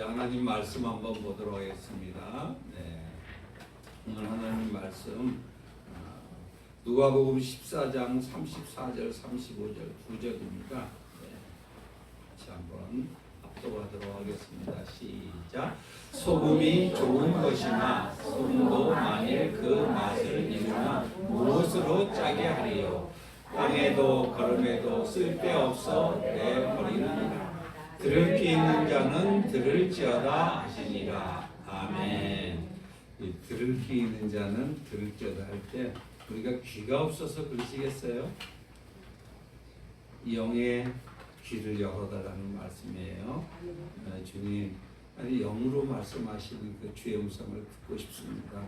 하나님 말씀 한번 보도록 하겠습니다. 네. 오늘 하나님 말씀 누가복음 14장 34절 35절 9절입니다. 네. 같이 한번 합독하도록 하겠습니다. 시작. 소금이 좋은 것이나 소금도 만일 그 맛을 잃으면 무엇으로 짜게 하리요. 땅에도 거름에도 쓸데없어 내버리느니라. 들을 귀 있는 자는 들을지어다 하시니라. 아멘. 이 들을 귀 있는 자는 들을지어다 할 때 우리가 귀가 없어서 그러시겠어요? 영의 귀를 열어달라는 말씀이에요. 주님, 아니 영으로 말씀하시는 그 주의 음성을 듣고 싶습니다.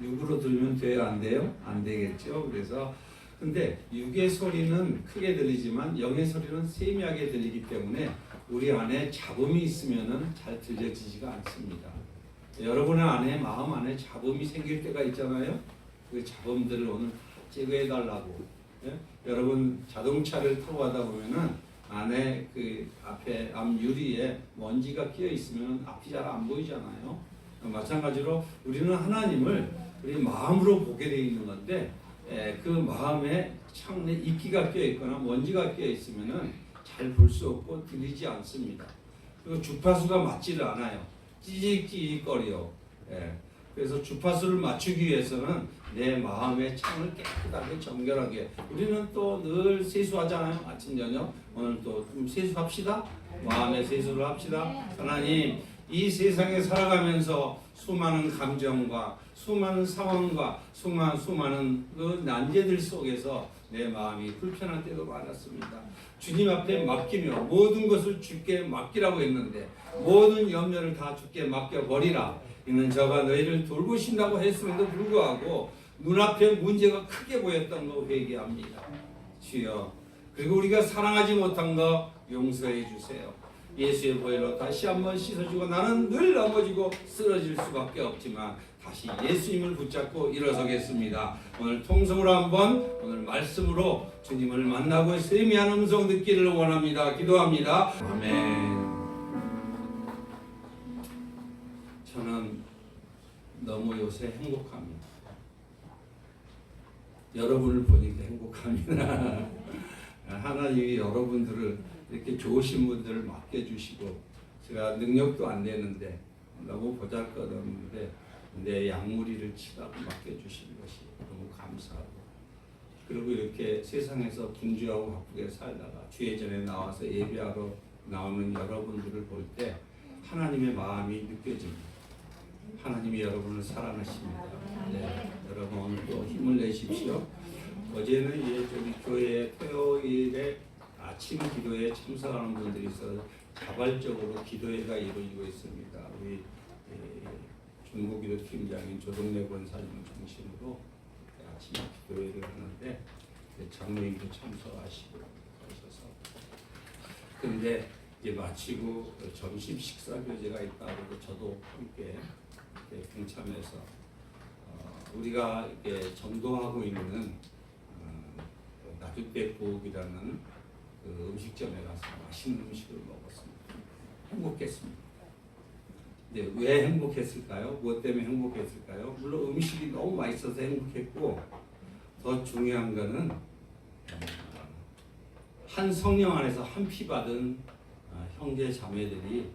육으로 들으면 돼요? 안 돼요? 안 되겠죠. 그래서 근데 육의 소리는 크게 들리지만 영의 소리는 세미하게 들리기 때문에 우리 안에 잡음이 있으면은 잘 들려지지가 않습니다. 여러분의 안에 마음 안에 잡음이 생길 때가 있잖아요. 그 잡음들을 오늘 제거해 달라고. 예? 여러분 자동차를 타고 가다 보면은 안에 그 앞에 앞 유리에 먼지가 끼어 있으면 앞이 잘 안 보이잖아요. 마찬가지로 우리는 하나님을 우리 마음으로 보게 되어 있는 건데 그 마음에 창에 이끼가 끼어 있거나 먼지가 끼어 있으면은 잘 볼 수 없고 들리지 않습니다. 그리고 주파수가 맞지를 않아요. 찌직찌직거려. 그래서 주파수를 맞추기 위해서는 내 마음의 창을 깨끗하게 정결하게. 우리는 또 늘 세수하잖아요. 아침 저녁. 오늘 또 좀 세수합시다. 마음의 세수를 합시다. 하나님, 이 세상에 살아가면서 수많은 감정과 수많은 상황과 수많은 그 난제들 속에서 내 마음이 불편할 때도 많았습니다. 주님 앞에 맡기며 모든 것을 주께 맡기라고 했는데 모든 염려를 다 주께 맡겨버리라. 이는 저가 너희를 돌보신다고 했음에도 불구하고 눈앞에 문제가 크게 보였던 거 회개합니다. 주여, 그리고 우리가 사랑하지 못한 거 용서해 주세요. 예수의 보혈로 다시 한번 씻어주고 나는 늘 넘어지고 쓰러질 수밖에 없지만 다시 예수님을 붙잡고 일어서겠습니다. 오늘 통성으로 한번 오늘 말씀으로 주님을 만나고 세미한 음성 듣기를 원합니다. 기도합니다. 아멘. 저는 너무 요새 행복합니다. 여러분을 보니까 행복합니다. 하나님이 여러분들을 이렇게 좋으신 분들을 맡겨주시고 제가 능력도 안 되는데 너무 보잘것없는데 내 약물이를 치라고 맡겨주신 것이 너무 감사하고 그리고 이렇게 세상에서 분주하고 바쁘게 살다가 주의 전에 나와서 예배하러 나오는 여러분들을 볼 때 하나님의 마음이 느껴집니다. 하나님이 여러분을 사랑하십니다. 네, 여러분 오늘 또 힘을 내십시오. 어제는 저기 교회 토요일에 아침 기도에 참석하는 분들이 있어서 자발적으로 기도회가 이루어지고 있습니다. 우리 중국기도 팀장인 조동래 권사님을 중심으로 아침 기도회를 하는데 장로님도 참석하시고 하셔서 그런데 이제 마치고 점심 식사 교제가 있다고 저도 함께 동참해서 우리가 이렇게 전도하고 있는 나주대국이라는 그 음식점에 가서 맛있는 음식을 먹었습니다. 행복했습니다. 근데 왜 행복했을까요? 무엇 때문에 행복했을까요? 물론 음식이 너무 맛있어서 행복했고 더 중요한 거는 한 성령 안에서 한 피 받은 형제 자매들이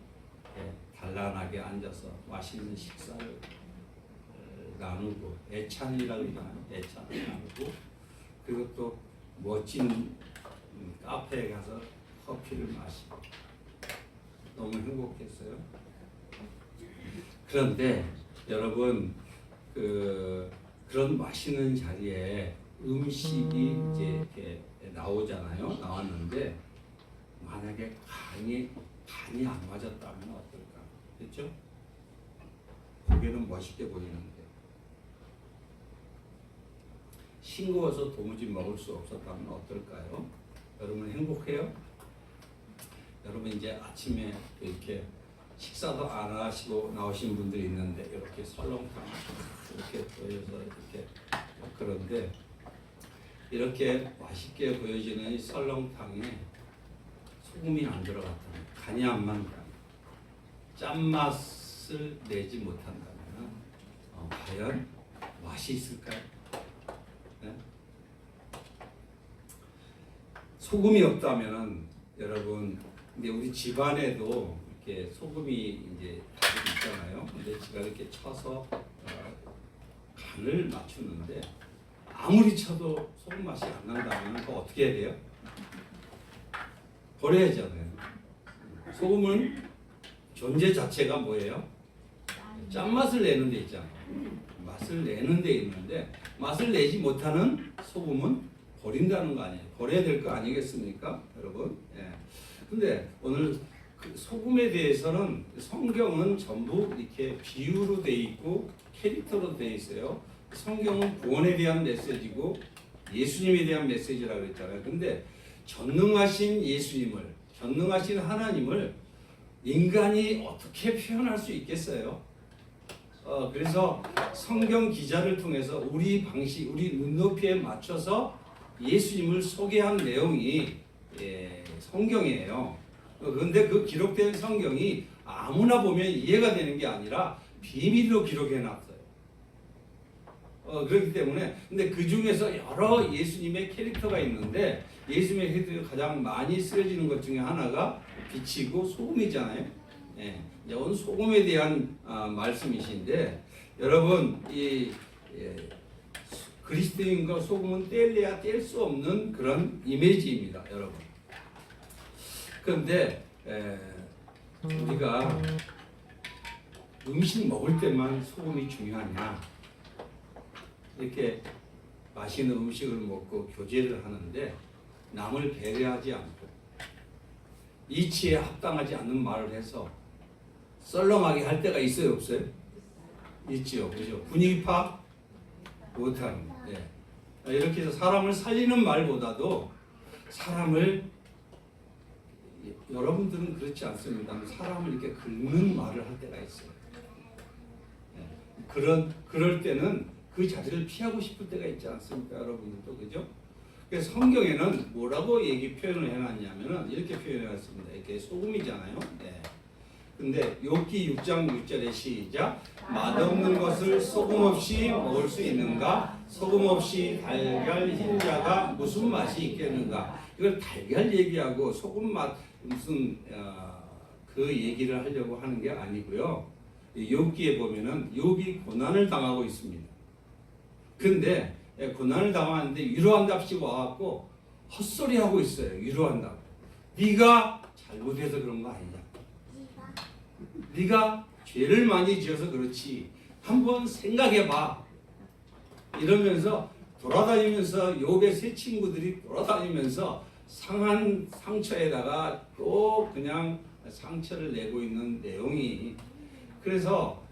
단란하게 앉아서 맛있는 식사를 나누고 애찬이라고 하나요? 애찬을 나누고 그리고 또 멋진 카페에 가서 커피를 마시고 너무 행복했어요. 그런데 여러분 그런 맛있는 자리에 음식이 이제 이렇게 나오잖아요. 나왔는데 만약에 간이 안 맞았다면 어떨까? 그렇죠? 보기에는 멋있게 보이는데 싱거워서 도무지 먹을 수 없었다면 어떨까요? 여러분 행복해요? 여러분 이제 아침에 이렇게 식사도 안 하시고 나오신 분들이 있는데 이렇게 설렁탕 이렇게 보여서 이렇게 그런데 이렇게 맛있게 보여지는 이 설렁탕에 소금이 안 들어갔다면 간이 안 맞다. 짠맛을 내지 못한다면 과연 맛이 있을까요? 네? 소금이 없다면은 여러분, 근데 우리 집안에도 이렇게 소금이 이제 가지고 있잖아요. 근데 제가 이렇게 쳐서 간을 맞추는데 아무리 쳐도 소금 맛이 안 난다면 그거 어떻게 해야 돼요? 버려야잖아요. 소금은 존재 자체가 뭐예요? 짠맛을 내는 데 있잖아요. 맛을 내는 데 있는데 맛을 내지 못하는 소금은 버린다는 거 아니에요. 버려야 될 거 아니겠습니까, 여러분? 예. 근데 오늘 그 소금에 대해서는 성경은 전부 이렇게 비유로 돼 있고 캐릭터로 돼 있어요. 성경은 구원에 대한 메시지고 예수님에 대한 메시지라고 했잖아요. 근데 전능하신 예수님을, 전능하신 하나님을 인간이 어떻게 표현할 수 있겠어요? 그래서 성경 기자를 통해서 우리 방식, 우리 눈높이에 맞춰서 예수님을 소개한 내용이 성경이에요. 그런데 그 기록된 성경이 아무나 보면 이해가 되는 게 아니라 비밀로 기록해 놨어요. 그렇기 때문에 근데 그 중에서 여러 예수님의 캐릭터가 있는데 예수님의 캐릭터가 가장 많이 쓰여지는 것 중에 하나가 빛이고 소금이잖아요. 예, 오늘 소금에 대한 말씀이신데 여러분 이 그리스도인과 소금은 뗄래야 뗄 수 없는 그런 이미지입니다, 여러분. 그런데 우리가 음식 먹을 때만 소금이 중요하냐? 이렇게 맛있는 음식을 먹고 교제를 하는데 남을 배려하지 않고 이치에 합당하지 않는 말을 해서 썰렁하게 할 때가 있어요, 없어요? 있지요, 그죠? 분위기 파악 못하는. 이렇게 해서 사람을 살리는 말보다도 사람을, 여러분들은 그렇지 않습니다. 사람을 이렇게 긁는 말을 할 때가 있어요. 그럴 때는 그 자리를 피하고 싶을 때가 있지 않습니까, 여러분들도, 그죠? 그래서 성경에는 뭐라고 표현을 해놨냐면은 이렇게 표현해놨습니다. 이렇게 소금이잖아요. 근데 욥기 6장 6절에 시작. 맛없는 것을 소금 없이 먹을 수 있는가? 소금 없이 달걀 흰자가 무슨 맛이 있겠는가? 이걸 달걀 얘기하고 소금 맛 무슨 그 얘기를 하려고 하는 게 아니고요. 욥기에 보면은 욥이 고난을 당하고 있습니다. 근데 고난을 당하는데 위로한답시고 와갖고 헛소리하고 있어요. 위로한다고. 네가 잘못해서 그런 거 아니냐. 네가 죄를 많이 지어서 그렇지. 한번 생각해봐. 이러면서 돌아다니면서 욥의 세 친구들이 돌아다니면서 상한 상처에다가 또 그냥 상처를 내고 있는 내용이, 그래서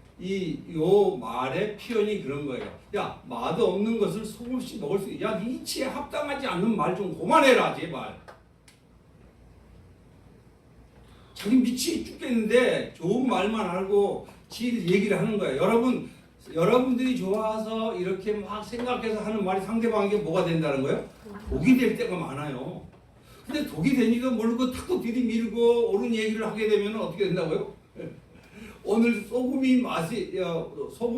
요 말의 표현이 그런 거예요. 야, 맛없는 것을 소금 없이 먹을 수 있어. 야, 네 이치에 합당하지 않는 말 좀 그만해라, 제발. 자기 미치 죽겠는데 좋은 말만 하고 지 얘기를 하는 거예요. 여러분들이 좋아서 이렇게 막 생각해서 하는 말이 상대방에게 뭐가 된다는 거예요? 독이 될 때가 많아요. 근데 독이 되니까 모르고 탁 들이밀고 옳은 얘기를 하게 되면 어떻게 된다고요? 오늘 소금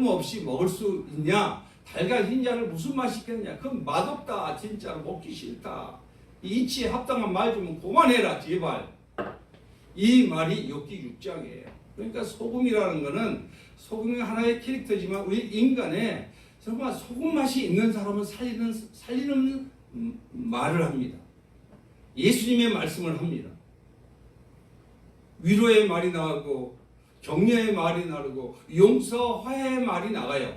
없이 먹을 수 있냐? 달걀 흰자를 무슨 맛이 있겠냐? 그럼 맛없다. 진짜로 먹기 싫다. 이치에 합당한 말 좀 그만해라, 제발. 이 말이 욥기 6장이에요. 그러니까 소금이라는 거는 소금이 하나의 캐릭터지만 우리 인간에 정말 소금 맛이 있는 사람은 살리는 말을 합니다. 예수님의 말씀을 합니다. 위로의 말이 나가고 격려의 말이 나가고 용서, 화해의 말이 나가요.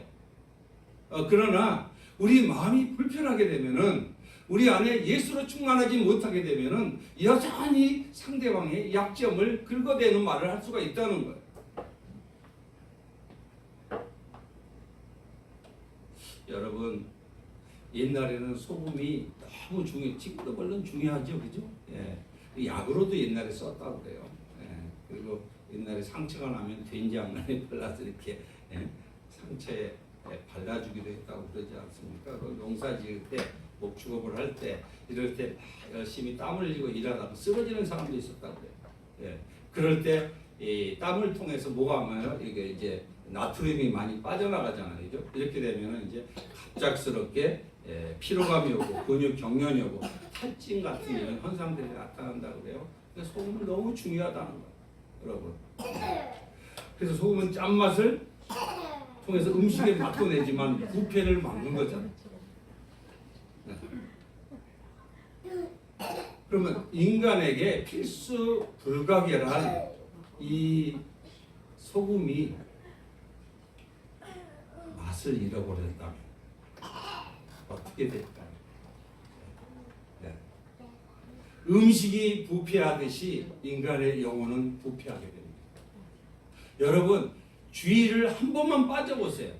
그러나 우리 마음이 불편하게 되면은, 우리 안에 예수로 충만하지 못하게 되면은 여전히 상대방의 약점을 긁어대는 말을 할 수가 있다는 거예요. 여러분, 옛날에는 소금이 너무 지금도 물론 중요하죠, 그죠? 약으로도 옛날에 썼다고 그래요. 그리고 옛날에 상처가 나면 된장을 발라서 이렇게 상처에 발라주기도 했다고 그러지 않습니까? 농사 지을 때, 목축업을 할 때, 이럴 때 열심히 땀을 흘리고 일하다가 쓰러지는 사람도 있었다고 그래요. 그럴 때 이 땀을 통해서 뭐가 하면 이게 이제 나트륨이 많이 빠져나가잖아요. 그죠? 이렇게 되면 이제 갑작스럽게 피로감이 오고 근육 경련이 오고 탈진 같은 이런 현상들이 나타난다고 그래요. 그래서 소금은 너무 중요하다는 거예요, 여러분. 그래서 소금은 짠맛을 통해서 음식에 맛도 내지만 부패를 막는 거잖아요. 네. 그러면 인간에게 필수 불가결한 이 소금이 맛을 잃어버렸다면 어떻게 될까요? 네. 음식이 부패하듯이 인간의 영혼은 부패하게 됩니다. 여러분, 주의를 한 번만 빠져보세요.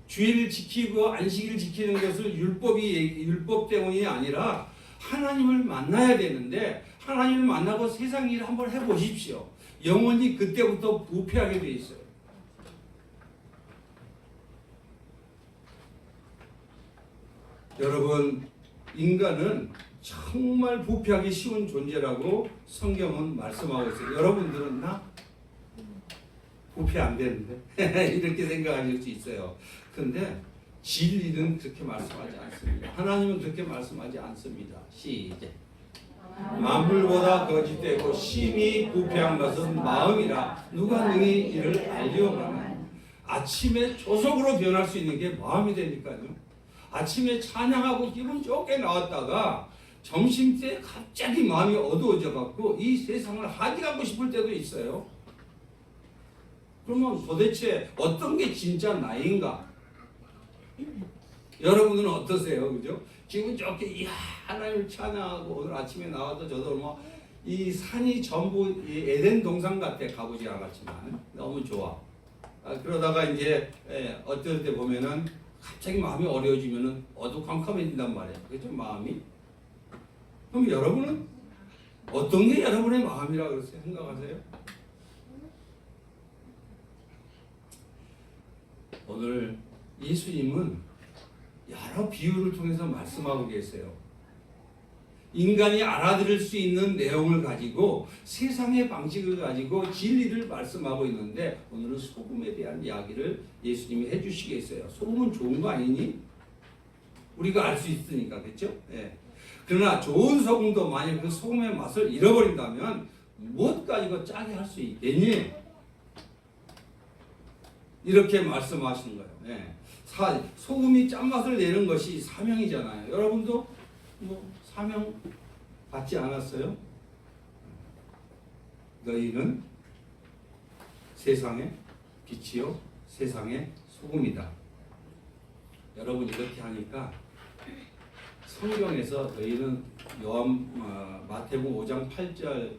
주의를 지키고 안식일을 지키는 것을 율법 때문이 아니라 하나님을 만나야 되는데 하나님을 만나고 세상 일을 한번 해보십시오. 영혼이 그때부터 부패하게 돼 있어요. 여러분, 인간은 정말 부패하기 쉬운 존재라고 성경은 말씀하고 있어요. 여러분들은 나 부패 안 되는데 이렇게 생각하실 수 있어요. 그런데 진리는 그렇게 말씀하지 않습니다. 하나님은 그렇게 말씀하지 않습니다. 시작. 만물보다 거짓되고 심히 부패한 것은 마음이라 누가 능히 이를 알리오거나. 아침에 조석으로 변할 수 있는 게 마음이 되니까요. 아침에 찬양하고 기분 좋게 나왔다가 점심때 갑자기 마음이 어두워져 갖고 이 세상을 하기하고 싶을 때도 있어요. 그러면 도대체 어떤 게 진짜 나인가? 여러분은 어떠세요? 그죠? 기분 좋게 이야 하나님을 찬양하고 오늘 아침에 나와도 저도 뭐 이 산이 전부 이 에덴 동산 같아. 가보지 않았지만 너무 좋아. 그러다가 이제 어떨 때 보면은 갑자기 마음이 어려워지면은 어두컴컴해진단 말이에요. 그죠? 마음이. 그럼 여러분은 어떤 게 여러분의 마음이라고 그러세요? 생각하세요? 오늘 예수님은 여러 비유를 통해서 말씀하고 계세요. 인간이 알아들을 수 있는 내용을 가지고 세상의 방식을 가지고 진리를 말씀하고 있는데 오늘은 소금에 대한 이야기를 예수님이 해주시겠어요. 소금은 좋은 거 아니니? 우리가 알 수 있으니까, 그렇죠? 예. 그러나 좋은 소금도 만약 그 소금의 맛을 잃어버린다면 무엇 가지고 짜게 할 수 있겠니? 이렇게 말씀하시는 거예요. 예. 소금이 짠맛을 내는 것이 사명이잖아요. 여러분도 뭐 사명 받지 않았어요? 너희는 세상의 빛이요 세상의 소금이다. 여러분 이렇게 하니까 성경에서 너희는 마태복음 5장 8절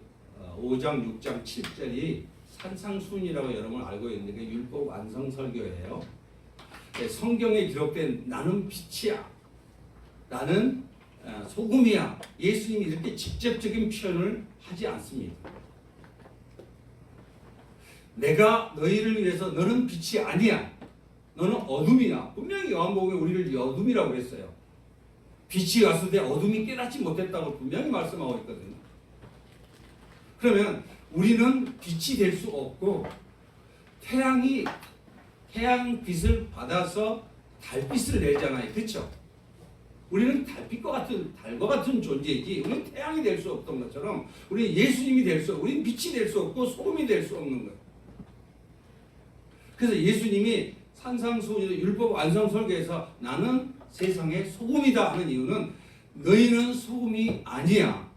5장 6장 7절이 산상수훈이라고 여러분 알고 있는데 그게 율법 완성설교예요. 성경에 기록된 나는 빛이야, 나는 소금이야, 예수님이 이렇게 직접적인 표현을 하지 않습니다. 내가 너희를 위해서 너는 빛이 아니야, 너는 어둠이야. 분명히 요한복음에 우리를 어둠이라고 했어요. 빛이 왔을 때 어둠이 깨닫지 못했다고 분명히 말씀하고 있거든요. 그러면 우리는 빛이 될 수 없고 태양빛을 받아서 달빛을 내잖아요. 그렇죠? 우리는 달과 같은 존재이지 우리는 태양이 될 수 없던 것처럼 우리는 예수님이 될 수 없고 우리는 빛이 될 수 없고 소금이 될 수 없는 거예요. 그래서 예수님이 산상수훈 율법 완성설교에서 나는 세상의 소금이다 하는 이유는 너희는 소금이 아니야.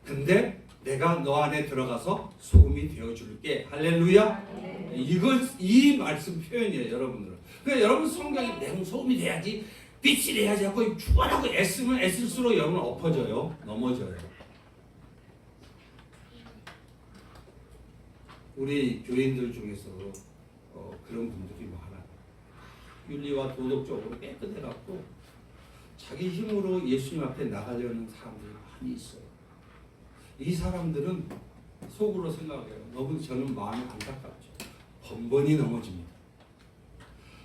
근데 내가 너 안에 들어가서 소금이 되어줄게. 할렐루야. 이 말씀 표현이에요, 여러분들은. 그러니까 여러분 성경에 내가 소금이 돼야지, 빛이 돼야지 하고 죽어라고 애쓰면 애쓸수록 여러분 엎어져요, 넘어져요. 우리 교인들 중에서 그런 분들이 많아요. 윤리와 도덕적으로 깨끗해갖고 자기 힘으로 예수님 앞에 나가려는 사람들이 많이 있어요. 이 사람들은 속으로 생각해요. 너무 저는 마음이 안타깝죠. 번번이 넘어집니다.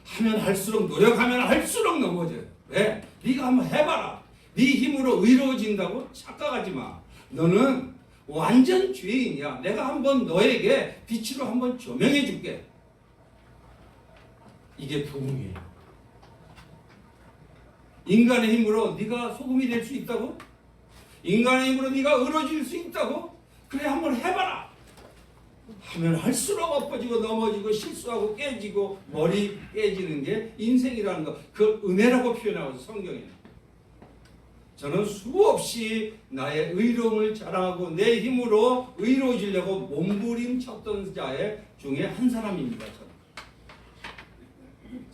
하면 할수록 노력하면 할수록 넘어져요. 왜? 네가 한번 해봐라. 네 힘으로 의로워진다고 착각하지 마. 너는 완전 죄인이야. 내가 한번 너에게 빛으로 한번 조명해 줄게. 이게 복음이에요. 인간의 힘으로 네가 소금이 될 수 있다고? 인간의 힘으로 네가 의로워질 수 있다고? 그래 한번 해봐라. 하면 할수록 엎어지고 넘어지고 실수하고 깨지고 머리 깨지는 게 인생이라는 거. 그걸 은혜라고 표현하고 성경에는. 저는 수없이 나의 의로움을 자랑하고 내 힘으로 의로워지려고 몸부림쳤던 자의 중에 한 사람입니다.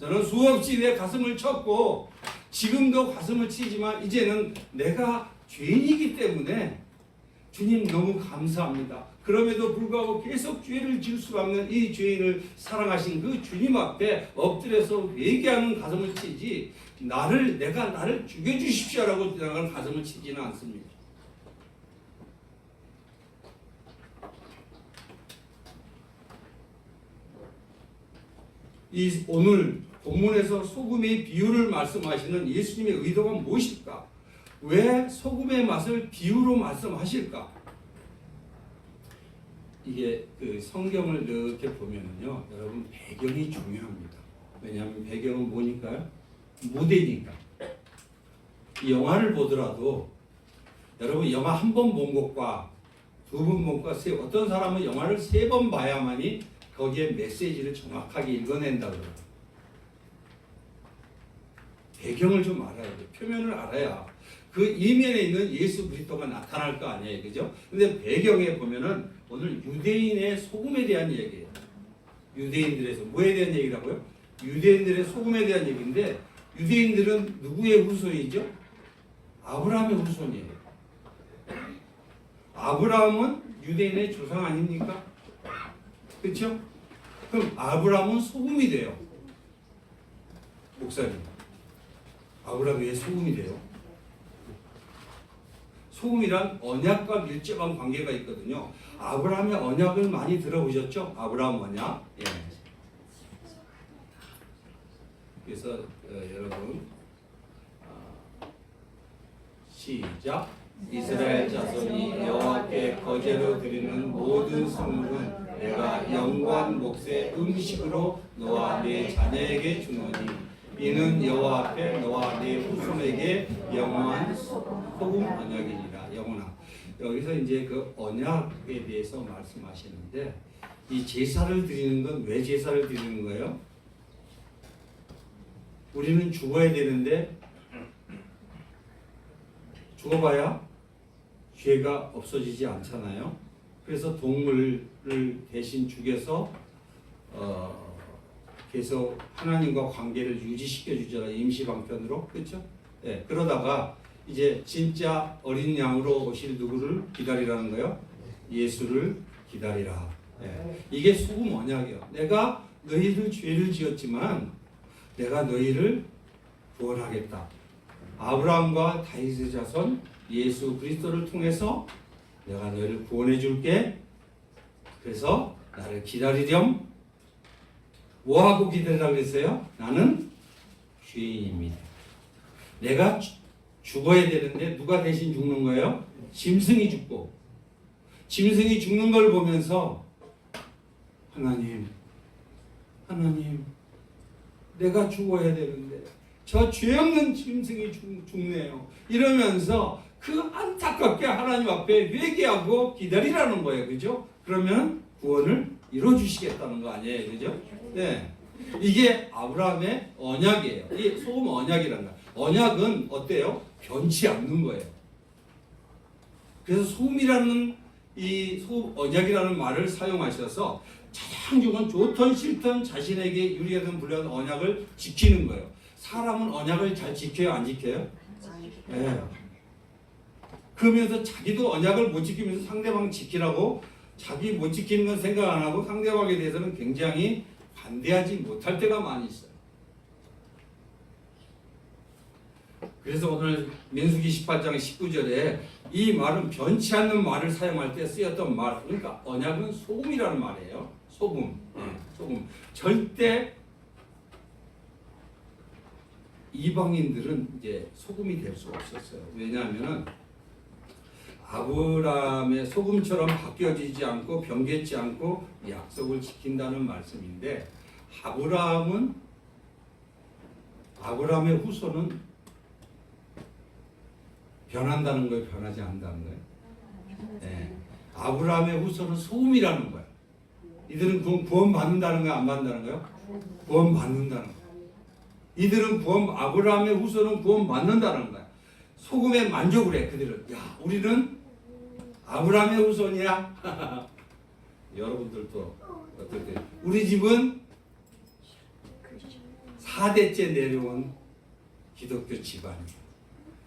저는 수없이 내 가슴을 쳤고 지금도 가슴을 치지만 이제는 내가 죄인이기 때문에 주님 너무 감사합니다. 그럼에도 불구하고 계속 죄를 지을 수밖에 없는 이 죄인을 사랑하신 그 주님 앞에 엎드려서 회개하는 가슴을 치지 내가 나를 죽여주십시오라고 생각하는 가슴을 치지는 않습니다. 오늘 본문에서 소금의 비유를 말씀하시는 예수님의 의도가 무엇일까? 왜 소금의 맛을 비유로 말씀하실까? 이게 그 성경을 이렇게 보면은요, 여러분 배경이 중요합니다. 왜냐하면 배경은 뭐니까요? 무대니까. 이 영화를 보더라도 여러분 영화 한 번 본 것과 두 번 본 것과 어떤 사람은 영화를 3번 봐야만이 거기에 메시지를 정확하게 읽어낸다 그래요. 배경을 좀 알아야 돼요. 표면을 알아야 그 이면에 있는 예수 그리스도가 나타날 거 아니에요, 그죠? 근데 배경에 보면은 오늘 유대인의 소금에 대한 얘기예요. 유대인들에서 뭐에 대한 얘기라고요? 유대인들의 소금에 대한 얘기인데 유대인들은 누구의 후손이죠? 아브라함의 후손이에요. 아브라함은 유대인의 조상 아닙니까? 그렇죠? 그럼 아브라함은 소금이 돼요. 목사님, 아브라함이 왜 소금이 돼요? 소금이란 언약과 밀접한 관계가 있거든요. 아브라함의 언약을 많이 들어보셨죠? 아브라함 언약. 예. 그래서 여러분 시작. 이스라엘 자손이 여호와께 거제로 드리는 모든 선물은 내가 영광 몫의 음식으로 너와 네 자녀에게 주노니 이는 여호와 앞에 너와 네 후손에게 영원한 소금 언약이니라. 영원한. 여기서 이제 그 언약에 대해서 말씀하시는데 이 제사를 드리는 건 왜 제사를 드리는 거예요? 우리는 죽어야 되는데 죽어봐야 죄가 없어지지 않잖아요. 그래서 동물을 대신 죽여서 계속 하나님과 관계를 유지시켜 주잖아요. 임시방편으로. 그렇죠? 네, 그러다가 이제 진짜 어린 양으로 오실 누구를 기다리라는 거예요? 예수를 기다리라. 네. 이게 소금 언약이에요. 내가 너희들 죄를 지었지만 내가 너희를 구원하겠다. 아브라함과 다윗의 자손 예수 그리스도를 통해서 내가 너희를 구원해 줄게. 그래서 나를 기다리렴. 뭐하고 기다리라고 그랬어요? 나는 죄인입니다. 내가 죽어야 되는데 누가 대신 죽는 거예요? 짐승이 죽고. 짐승이 죽는 걸 보면서 하나님 내가 죽어야 되는데 저 죄 없는 짐승이 죽네요. 이러면서 그 안타깝게 하나님 앞에 회개하고 기다리라는 거예요. 그죠? 그러면 구원을 이루어주시겠다는 거 아니에요. 그죠? 네. 이게 아브라함의 언약이에요. 이 소금 언약이라는 거예요. 언약은 어때요? 변치 않는 거예요. 그래서 소금이라는 이 소금 언약이라는 말을 사용하셔서 가장 좋든 싫든 자신에게 유리하든 불리하든 언약을 지키는 거예요. 사람은 언약을 잘 지켜요, 안 지켜요? 네. 그러면서 자기도 언약을 못 지키면서 상대방 지키라고 자기 못 지키는 건 생각 안 하고 상대방에 대해서는 굉장히 반대하지 못할 때가 많이 있어요. 그래서 오늘 민수기 18장 19절에 이 말은 변치 않는 말을 사용할 때 쓰였던 말, 그러니까 언약은 소금이라는 말이에요. 소금. 네, 소금. 절대 이방인들은 이제 소금이 될 수 없었어요. 왜냐하면은 아브라함의 소금처럼 바뀌어지지 않고 변개치 않고 약속을 지킨다는 말씀인데, 아브라함의 후손은 변한다는 거예요, 변하지 않는다는 거예요? 네. 아브라함의 후손은 소금이라는 거예요. 이들은 구원 받는다는 거야, 안 받는다는 거예요? 구원 받는다는 거예요. 이들은 아브라함의 후손은 구원 받는다는 거야. 소금에 만족을 해, 그들은. 야, 우리는 아브라함의 후손이야. 여러분들도 어떻게? 우리 집은 4대째 내려온 기독교 집안이에요.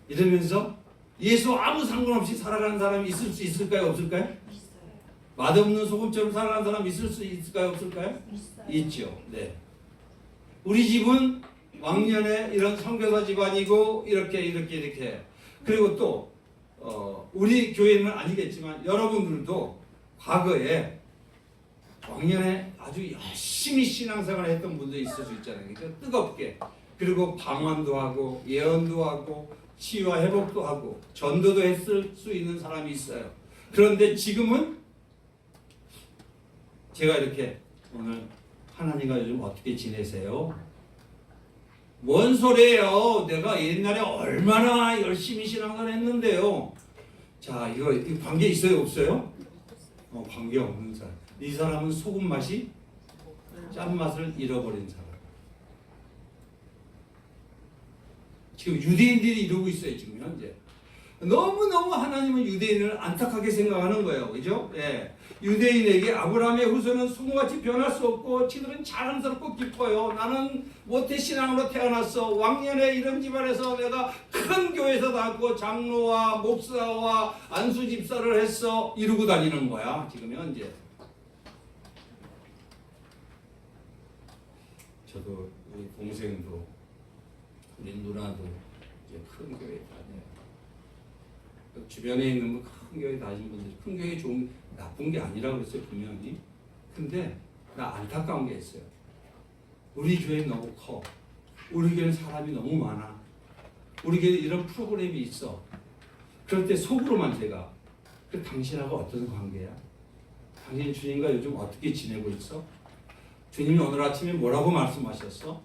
이러면서 예수 아무 상관없이 살아가는 사람이 있을 수 있을까요? 없을까요? 있어요. 맛없는 소금처럼 살아가는 사람이 있을 수 있을까요? 없을까요? 있어요. 있죠. 네. 우리 집은 왕년에 이런 선교사 집안이고 이렇게 그리고 또 우리 교회는 아니겠지만 여러분들도 과거에 왕년에 아주 열심히 신앙생활을 했던 분도 있을 수 있잖아요. 그러니까 뜨겁게. 그리고 방언도 하고 예언도 하고 치유와 회복도 하고 전도도 했을 수 있는 사람이 있어요. 그런데 지금은 제가 이렇게 오늘 하나님과 요즘 어떻게 지내세요? 뭔 소리예요? 내가 옛날에 얼마나 열심히 신앙을 했는데요. 자, 이거 관계 있어요? 없어요? 관계 없는 사람. 이 사람은 소금 맛이 짠맛을 잃어버린 사람. 지금 유대인들이 이러고 있어요. 지금 현재. 너무너무 하나님은 유대인을 안타깝게 생각하는 거예요. 그죠? 예. 유대인에게 아브라함의 후손은 소금같이 변할 수 없고 지들은 자랑스럽고 기뻐요. 나는 모태신앙으로 태어났어. 왕년에 이런 집안에서 내가 큰 교회에서 나왔고 장로와 목사와 안수집사를 했어. 이러고 다니는 거야. 지금 현재. 저도 우리 동생도 우리 누나도 이제 큰 교회 다녀요. 주변에 있는 큰 교회 다니는 분들이 큰 교회 좋은 나쁜 게 아니라고 그랬어요, 분명히. 근데 나 안타까운 게 있어요. 우리 교회는 너무 커. 우리 교회는 사람이 너무 많아. 우리 교회에 이런 프로그램이 있어. 그럴 때 속으로만 제가 당신하고 어떤 관계야? 당신 주님과 요즘 어떻게 지내고 있어? 주님이 오늘 아침에 뭐라고 말씀하셨어?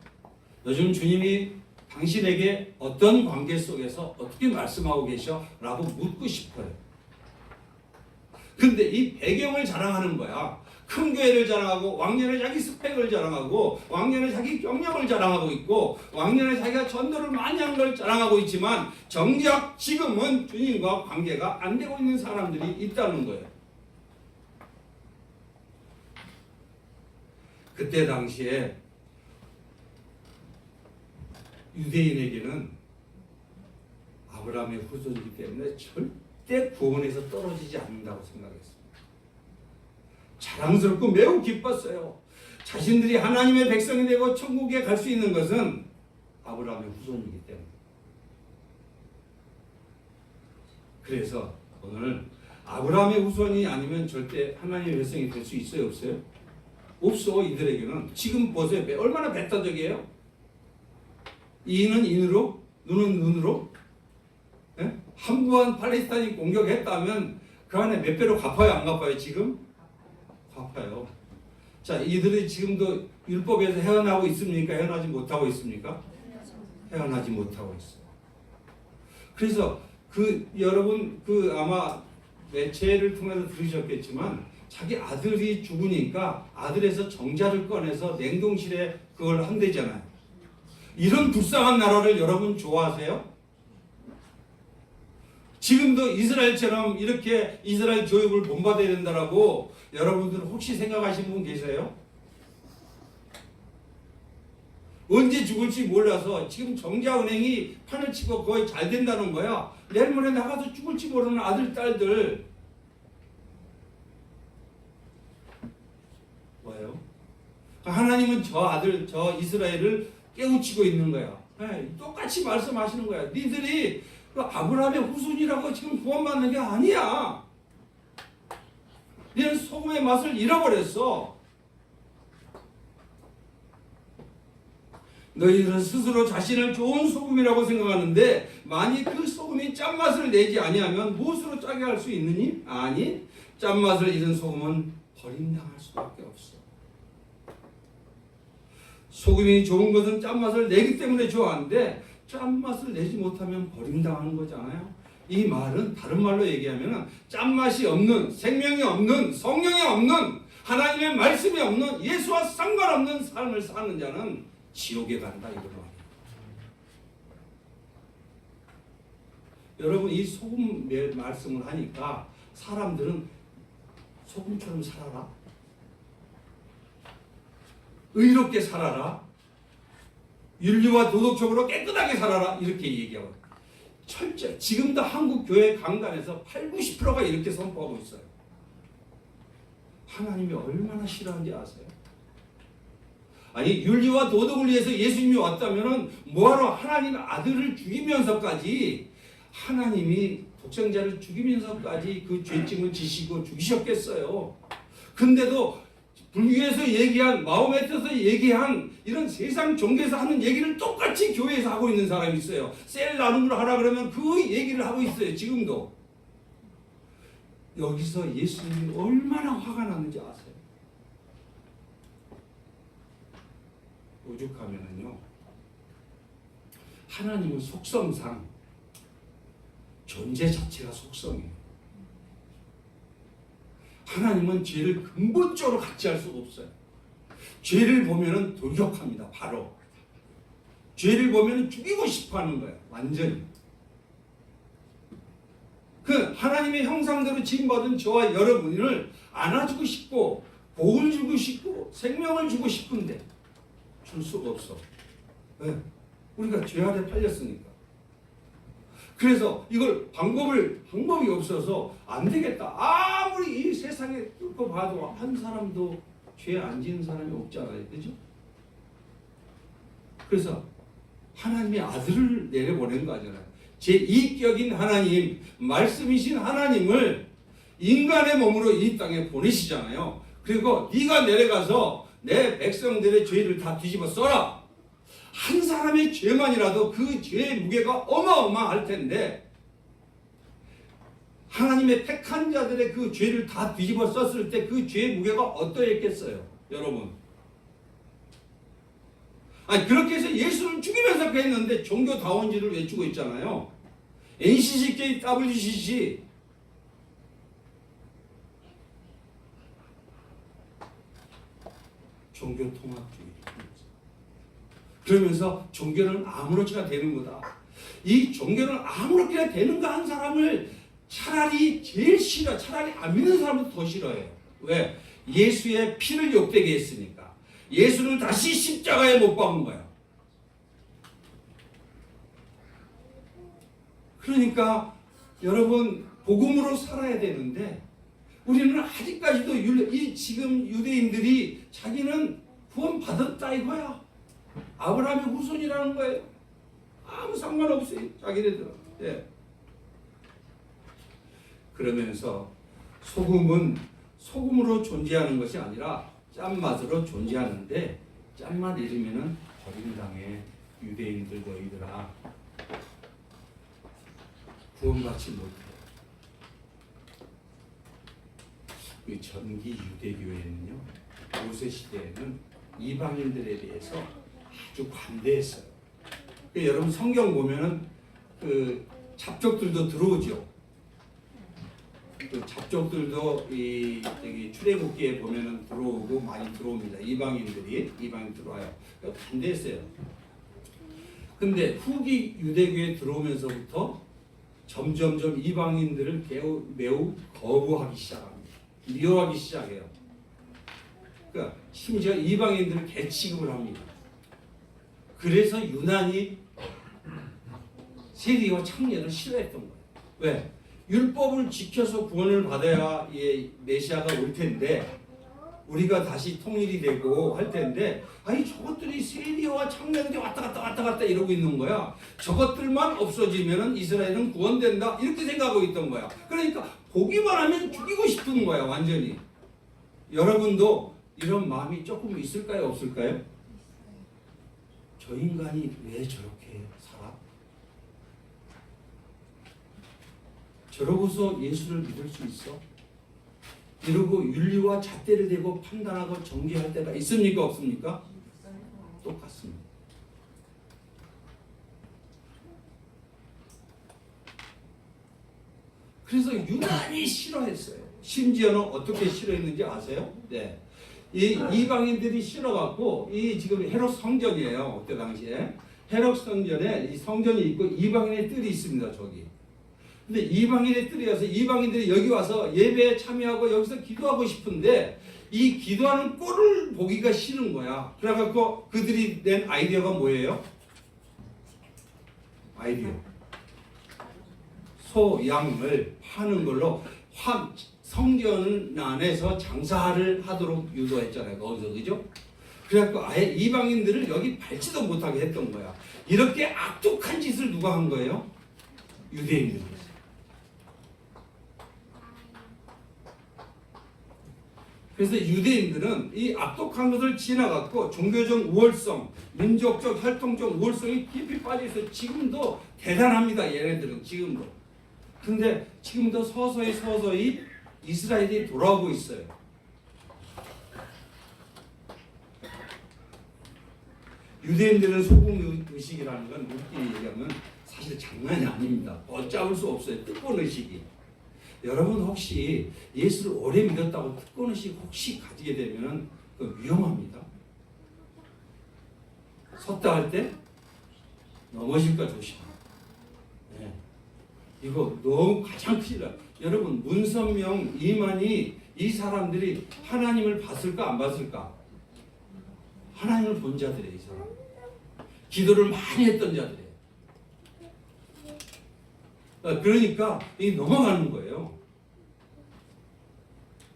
요즘 주님이 당신에게 어떤 관계 속에서 어떻게 말씀하고 계셔? 라고 묻고 싶어요. 근데 이 배경을 자랑하는 거야. 큰 교회를 자랑하고 왕년에 자기 스펙을 자랑하고 왕년에 자기 경력을 자랑하고 있고 왕년에 자기가 전도를 많이 한 걸 자랑하고 있지만 정작 지금은 주님과 관계가 안 되고 있는 사람들이 있다는 거예요. 그때 당시에 유대인에게는 아브라함의 후손이기 때문에 절대 구원에서 떨어지지 않는다고 생각했습니다. 자랑스럽고 매우 기뻤어요. 자신들이 하나님의 백성이 되고 천국에 갈 수 있는 것은 아브라함의 후손이기 때문에. 그래서 오늘 아브라함의 후손이 아니면 절대 하나님의 백성이 될 수 있어요? 없어요? 없어. 이들에게는. 지금 보세요. 얼마나 배타적이에요? 이는 인으로, 눈은 눈으로. 예? 한번 팔레스타인이 공격했다면 그 안에 몇 배로 갚아요? 안 갚아요? 지금? 갚아요. 자, 이들이 지금도 율법에서 헤어나고 있습니까? 헤어나지 못하고 있습니까? 헤어나지 못하고 있어요. 그래서 여러분 아마 매체를 통해서 들으셨겠지만 자기 아들이 죽으니까 아들에서 정자를 꺼내서 냉동실에 그걸 한대잖아요. 이런 불쌍한 나라를 여러분 좋아하세요? 지금도 이스라엘처럼 이렇게 이스라엘 교육을 본받아야 된다라고 여러분들 혹시 생각하시는 분 계세요? 언제 죽을지 몰라서 지금 정자은행이 판을 치고 거의 잘 된다는 거야. 내일 모레 나가서 죽을지 모르는 아들, 딸들. 뭐예요? 하나님은 저 아들, 저 이스라엘을 깨우치고 있는 거야. 네, 똑같이 말씀하시는 거야. 니들이 아브라함의 후손이라고 지금 구원받는 게 아니야. 너는 소금의 맛을 잃어버렸어. 너희들은 스스로 자신을 좋은 소금이라고 생각하는데 만일 그 소금이 짠맛을 내지 아니하면 무엇으로 짜게 할 수 있느니? 아니, 짠맛을 잃은 소금은 버림당할 수밖에 없어. 소금이 좋은 것은 짠맛을 내기 때문에 좋아하는데 짠맛을 내지 못하면 버림당하는 거잖아요. 이 말은 다른 말로 얘기하면 짠맛이 없는, 생명이 없는, 성령이 없는, 하나님의 말씀이 없는, 예수와 상관없는 삶을 사는 자는 지옥에 간다, 이런 말이에요. 여러분, 이 소금 말씀을 하니까 사람들은 소금처럼 살아라, 의롭게 살아라, 윤리와 도덕적으로 깨끗하게 살아라, 이렇게 얘기하고 철저히 지금도 한국 교회 강단에서 80~90%가 이렇게 선포하고 있어요. 하나님이 얼마나 싫어하는지 아세요? 아니, 윤리와 도덕을 위해서 예수님이 왔다면 뭐하러 하나님의 아들을 죽이면서까지, 하나님이 독생자를 죽이면서까지 그 죄짐을 지시고 죽이셨겠어요. 근데도 불교에서 얘기한, 마호메트에서 얘기한 이런 세상 종교에서 하는 얘기를 똑같이 교회에서 하고 있는 사람이 있어요. 셀 나눔을 하라 그러면 그 얘기를 하고 있어요. 지금도. 여기서 예수님이 얼마나 화가 났는지 아세요? 오죽하면은요, 하나님은 속성상 존재 자체가 속성이에요. 하나님은 죄를 근본적으로 같이 할 수가 없어요. 죄를 보면은 돌격합니다. 바로 죄를 보면 죽이고 싶어하는 거예요. 완전히. 그 하나님의 형상대로 지음받은 저와 여러분을 안아주고 싶고 복을 주고 싶고 생명을 주고 싶은데 줄 수가 없어. 왜? 우리가 죄 아래 팔렸으니까. 그래서 이걸 방법이 없어서 안 되겠다. 아무리 이 세상에 뚫고 봐도 한 사람도 죄 안 지는 사람이 없잖아요. 그죠? 그래서 하나님의 아들을 내려보낸 거잖아요. 제2격인 하나님, 말씀이신 하나님을 인간의 몸으로 이 땅에 보내시잖아요. 그리고 네가 내려가서 내 백성들의 죄를 다 뒤집어 써라. 한 사람의 죄만이라도 그 죄의 무게가 어마어마할 텐데, 하나님의 택한 자들의 그 죄를 다 뒤집어 썼을 때 그 죄의 무게가 어떠했겠어요, 여러분? 아니, 그렇게 해서 예수를 죽이면서 했는데 종교다원지를 외치고 있잖아요. NCCK, WCC. 종교통합주의. 그러면서 종교는 아무렇게나 되는 거다. 이 종교는 아무렇게나 되는가 한 사람을 차라리 제일 싫어, 차라리 안 믿는 사람도 더 싫어해요. 왜? 예수의 피를 욕되게 했으니까. 예수를 다시 십자가에 못 박은 거야. 그러니까 여러분, 복음으로 살아야 되는데 우리는 아직까지도 이 지금 유대인들이 자기는 구원 받았다 이거야. 아브라함의 후손이라는 거예요. 아무 상관없어요, 자기네들은. 예. 그러면서 소금은 소금으로 존재하는 것이 아니라 짠맛으로 존재하는데, 짠맛 잃으면은 버림당해. 유대인들 너희들아 구원받지 못해. 그 전기 유대교회는요, 모세 시대에는 이방인들에 대해서 아주 관대했어요. 여러분 성경 보면은 그 잡족들도 들어오죠. 그 잡족들도 이 출애굽기에 보면은 들어오고 많이 들어옵니다. 이방인 들어와요. 관대했어요. 근데 후기 유대교에 들어오면서부터 점점점 이방인들을 매우 거부하기 시작합니다. 미워하기 시작해요. 그러니까 심지어 이방인들을 개취급을 합니다. 그래서 유난히 세리와 창녀를 싫어했던 거예요. 왜? 율법을 지켜서 구원을 받아야 메시아가 올 텐데, 우리가 다시 통일이 되고 할 텐데, 아니 저것들이 세리와 창녀들이 왔다 갔다 이러고 있는 거야. 저것들만 없어지면 이스라엘은 구원된다 이렇게 생각하고 있던 거야. 그러니까 보기만 하면 죽이고 싶은 거야, 완전히. 여러분도 이런 마음이 조금 있을까요, 없을까요? 저 인간이 왜 저렇게 살아? 저러고서 예수를 믿을 수 있어? 이러고 윤리와 잣대를 대고 판단하고 정죄할 때가 있습니까? 없습니까? 똑같습니다. 그래서 유난히 싫어했어요. 심지어는 어떻게 싫어했는지 아세요? 네. 이 이방인들이 싫어갖고 이 지금 헤롯 성전이에요. 그때 당시에 헤롯 성전에 이 성전이 있고 이방인의 뜰이 있습니다. 저기. 근데 이방인의 뜰이어서 이방인들이 여기 와서 예배에 참여하고 여기서 기도하고 싶은데 이 기도하는 꼴을 보기가 싫은 거야. 그래갖고 그들이 낸 아이디어가 뭐예요? 아이디어. 소, 양을 파는 걸로 성전 안에서 장사를 하도록 유도했잖아요. 거기서 그죠? 그래갖고 아예 이방인들을 여기 밟지도 못하게 했던 거야. 이렇게 악독한 짓을 누가 한 거예요? 유대인들이. 그래서 유대인들은 이 악독한 것을 지나갔고 종교적 우월성, 민족적 혈통적 우월성이 깊이 빠져있어요. 지금도 대단합니다. 얘네들은 지금도. 근데 지금도 서서히 이스라엘이 돌아오고 있어요. 유대인들은 소금 의식이라는 건 우리끼리 얘기하면 사실 장난이 아닙니다. 걷잡을 수 없어요. 특권 의식이. 여러분 혹시 예수를 오래 믿었다고 특권 의식 혹시 가지게 되면 위험합니다. 섰다 할 때 넘어질까 조심합니다. 네. 이거 너무 가장 큰일이야. 여러분 문선명, 이만희 이 사람들이 하나님을 봤을까 안 봤을까? 하나님을 본 자들이에요. 이 사람. 기도를 많이 했던 자들이에요. 그러니까 이 넘어가는 거예요.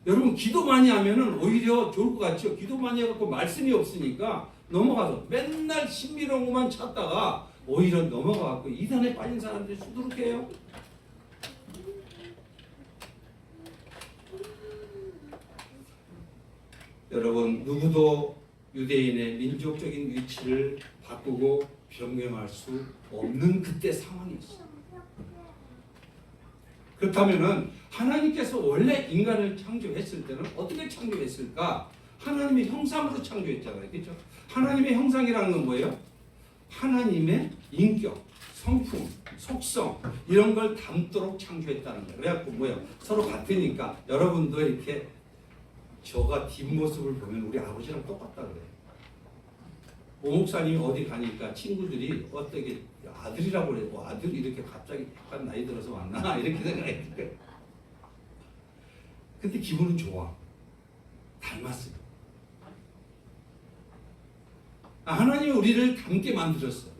여러분 기도 많이 하면은 오히려 좋을 것 같죠. 기도 많이 해갖고 말씀이 없으니까 넘어가서 맨날 신비로운 것만 찾다가 오히려 넘어가갖고 이단에 빠진 사람들이 수두룩해요. 여러분 누구도 유대인의 민족적인 위치를 바꾸고 변경할 수 없는 그때 상황이었어요. 그렇다면은 하나님께서 원래 인간을 창조했을 때는 어떻게 창조했을까? 하나님의 형상으로 창조했잖아요. 그렇죠? 하나님의 형상이라는 건 뭐예요? 하나님의 인격, 성품, 속성 이런 걸 담도록 창조했다는 거예요. 그래갖고 뭐예요? 서로 같으니까 여러분도 이렇게 저가 뒷모습을 보면 우리 아버지랑 똑같다 그래요. 오 목사님이 어디 가니까 친구들이 어떻게 아들이라고 그래요. 아들 이렇게 갑자기 약간 나이 들어서 왔나 이렇게 생각했어요. 근데 기분은 좋아. 닮았어요. 하나님이 우리를 닮게 만들었어요.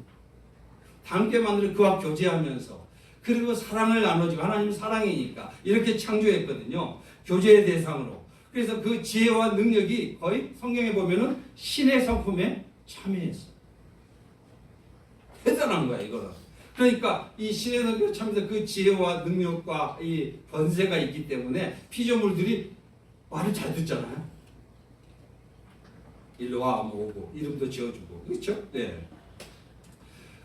닮게 만들어 그와 교제하면서 그리고 사랑을 나눠주고 하나님은 사랑이니까 이렇게 창조했거든요. 교제의 대상으로. 그래서 그 지혜와 능력이 거의 성경에 보면은 신의 성품에 참여했어요. 대단한 거야 이거는. 그러니까 이 신의 성품에 참여해서 그 지혜와 능력과 이 번세가 있기 때문에 피조물들이 말을 잘 듣잖아요. 일로 와 오고 이름도 지어주고 그렇죠? 네.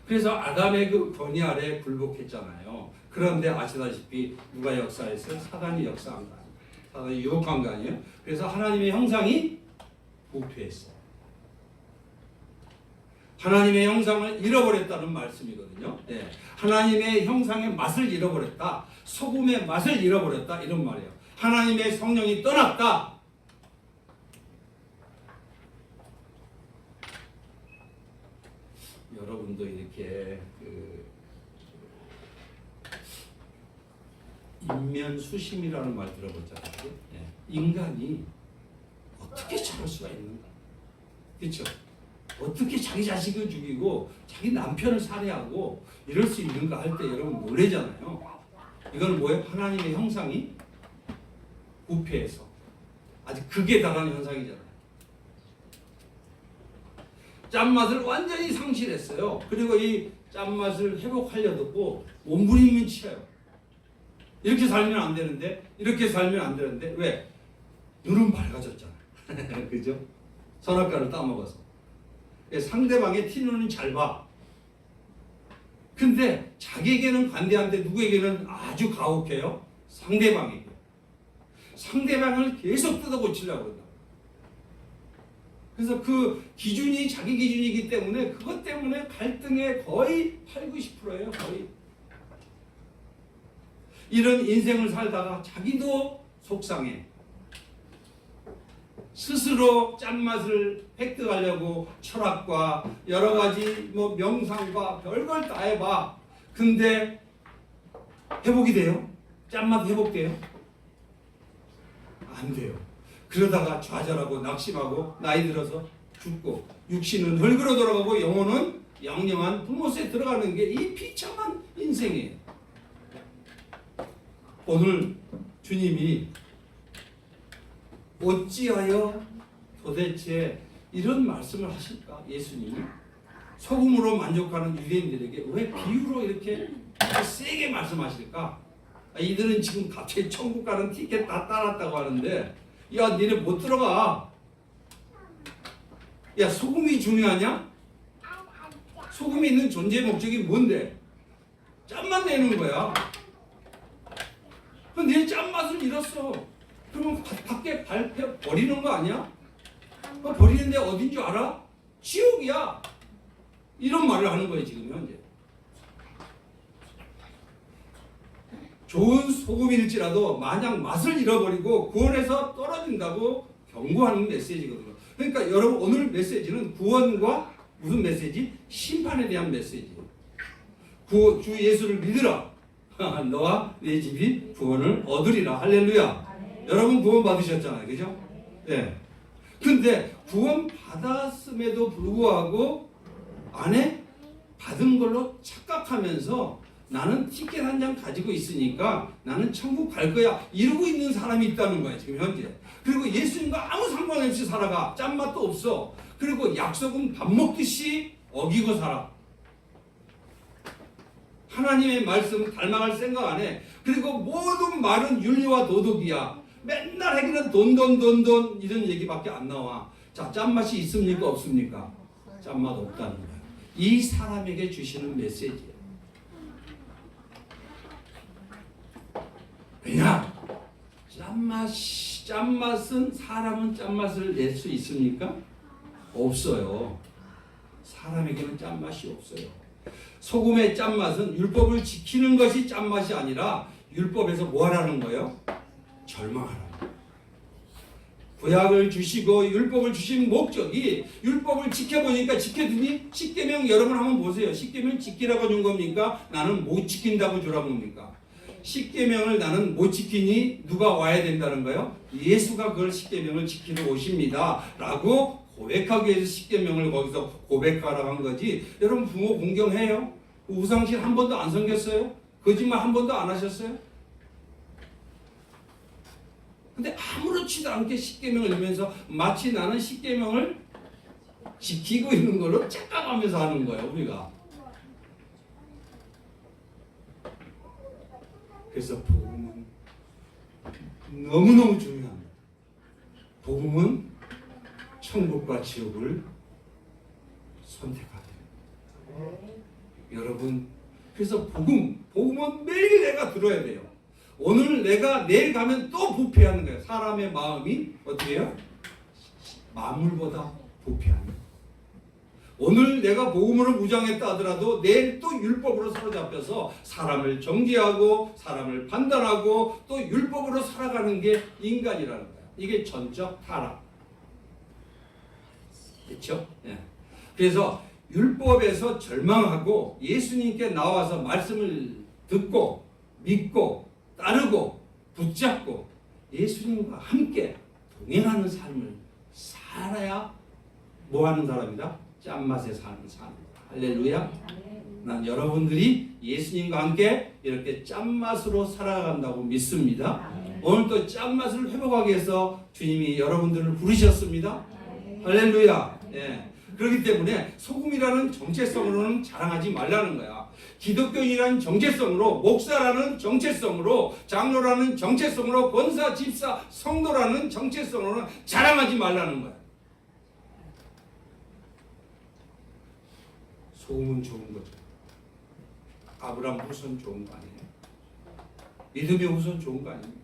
그래서 아담의 그 권위 아래 굴복했잖아요. 그런데 아시다시피 누가 역사했어요? 사단이 역사한 거 아니에요. 사단이 유혹한 거 아니에요? 그래서 하나님의 형상이 부패했어요. 하나님의 형상을 잃어버렸다는 말씀이거든요. 네. 하나님의 형상의 맛을 잃어버렸다. 소금의 맛을 잃어버렸다. 이런 말이에요. 하나님의 성령이 떠났다. 여러분도 이렇게 인면수심이라는 말 들어보잖아요. 네. 인간이 어떻게 저럴 수가 있는가? 그렇죠? 어떻게 자기 자식을 죽이고 자기 남편을 살해하고 이럴 수 있는가 할 때 여러분 놀라잖아요. 이건 뭐예요? 하나님의 형상이 부패해서 아주 극에 달하는 현상이잖아요. 짠맛을 완전히 상실했어요. 그리고 이 짠맛을 회복하려고 몸부림을 치어요. 이렇게 살면 안 되는데 이렇게 살면 안 되는데 왜? 눈은 밝아졌잖아요. 그죠? 선악과를 따먹어서. 상대방의 티눈은 잘 봐. 근데 자기에게는 관대한데 누구에게는 아주 가혹해요? 상대방에게. 상대방을 계속 뜯어고치려고 그런다. 그래서 그 기준이 자기 기준이기 때문에 그것 때문에 갈등의 거의 8, 90%예요. 거의. 이런 인생을 살다가 자기도 속상해. 스스로 짠맛을 획득하려고 철학과 여러 가지 명상과 별걸 다 해봐. 근데 회복이 돼요? 짠맛 회복돼요? 안 돼요. 그러다가 좌절하고 낙심하고 나이 들어서 죽고 육신은 흙으로 돌아가고 영혼은 영영한 불못에 들어가는 게 이 비참한 인생이에요. 오늘 주님이 어찌하여 도대체 이런 말씀을 하실까? 예수님이 소금으로 만족하는 유대인들에게 왜 비유로 이렇게 세게 말씀하실까? 이들은 지금 갑자기 천국 가는 티켓 다 따랐다고 하는데 야 니네 못 들어가. 야 소금이 중요하냐? 소금이 있는 존재의 목적이 뭔데? 짠맛 내는 거야. 그럼 내 짠맛을 잃었어. 그러면 밖에 밟혀 버리는 거 아니야? 버리는데 어딘 줄 알아? 지옥이야. 이런 말을 하는 거예요 지금 현재. 좋은 소금일지라도 만약 맛을 잃어버리고 구원에서 떨어진다고 경고하는 메시지거든요. 그러니까 여러분 오늘 메시지는 구원과 무슨 메시지? 심판에 대한 메시지예요. 주 예수를 믿으라. 너와 내 집이 구원을 얻으리라. 할렐루야. 여러분 구원 받으셨잖아요. 그죠? 네. 근데 구원 받았음에도 불구하고 안에 받은 걸로 착각하면서 나는 티켓 한 장 가지고 있으니까 나는 천국 갈 거야 이러고 있는 사람이 있다는 거야 지금 현재. 그리고 예수님과 아무 상관없이 살아가. 짠맛도 없어. 그리고 약속은 밥 먹듯이 어기고 살아. 하나님의 말씀 닮아갈 생각 안 해. 그리고 모든 말은 윤리와 도덕이야. 맨날 하기는 돈 이런 얘기밖에 안 나와. 자, 짠맛이 있습니까 없습니까? 짠맛 없다는 거야. 이 사람에게 주시는 메시지예요. 왜냐? 짠맛은 사람은 짠맛을 낼 수 있습니까? 없어요. 사람에게는 짠맛이 없어요. 소금의 짠맛은 율법을 지키는 것이 짠맛이 아니라 율법에서 뭐 하라는 거예요? 절망하라는 거예요. 구약을 주시고 율법을 주신 목적이 율법을 지켜보니까 지켜주니 십계명 여러분 한번 보세요. 십계명 지키라고 준 겁니까? 나는 못 지킨다고 주라고 합니까? 십계명을 나는 못 지키니 누가 와야 된다는 거예요? 예수가 그걸 십계명을 지키러 오십니다 라고 고백하기 위해서 십계명을 거기서 고백하라고 한 거지. 여러분 부모 공경해요? 우상신 한 번도 안 섬겼어요? 거짓말 한 번도 안 하셨어요? 근데 아무렇지도 않게 십계명을 읽으면서 마치 나는 십계명을 지키고 있는 걸로 착각하면서 하는 거예요 우리가. 그래서 복음은 너무너무 중요합니다. 복음은 천국과 지옥을 선택하게. 여러분, 그래서 복음은 매일 내가 들어야 돼요. 오늘 내가 내일 가면 또 부패하는 거예요. 사람의 마음이 어떻게 해요? 만물보다 부패하는 거예요. 오늘 내가 복음으로 무장했다 하더라도 내일 또 율법으로 사로잡혀서 사람을 정죄하고 사람을 판단하고 또 율법으로 살아가는 게 인간이라는 거예요. 이게 전적 타락. 그렇죠? 예. 그래서 율법에서 절망하고 예수님께 나와서 말씀을 듣고 믿고 따르고 붙잡고 예수님과 함께 동행하는 삶을 살아야 뭐하는 사람이다? 짠맛에 사는 사람이다. 할렐루야. 난 여러분들이 예수님과 함께 이렇게 짠맛으로 살아간다고 믿습니다. 오늘도 짠맛을 회복하기 위해서 주님이 여러분들을 부르셨습니다. 할렐루야. 예. 그렇기 때문에 소금이라는 정체성으로는 자랑하지 말라는 거야. 기독교인이라는 정체성으로, 목사라는 정체성으로, 장로라는 정체성으로, 권사, 집사, 성도라는 정체성으로는 자랑하지 말라는 거야. 소금은 좋은 거죠. 아브라함 후손 좋은 거 아니에요? 믿음의 후손 좋은 거 아닙니까?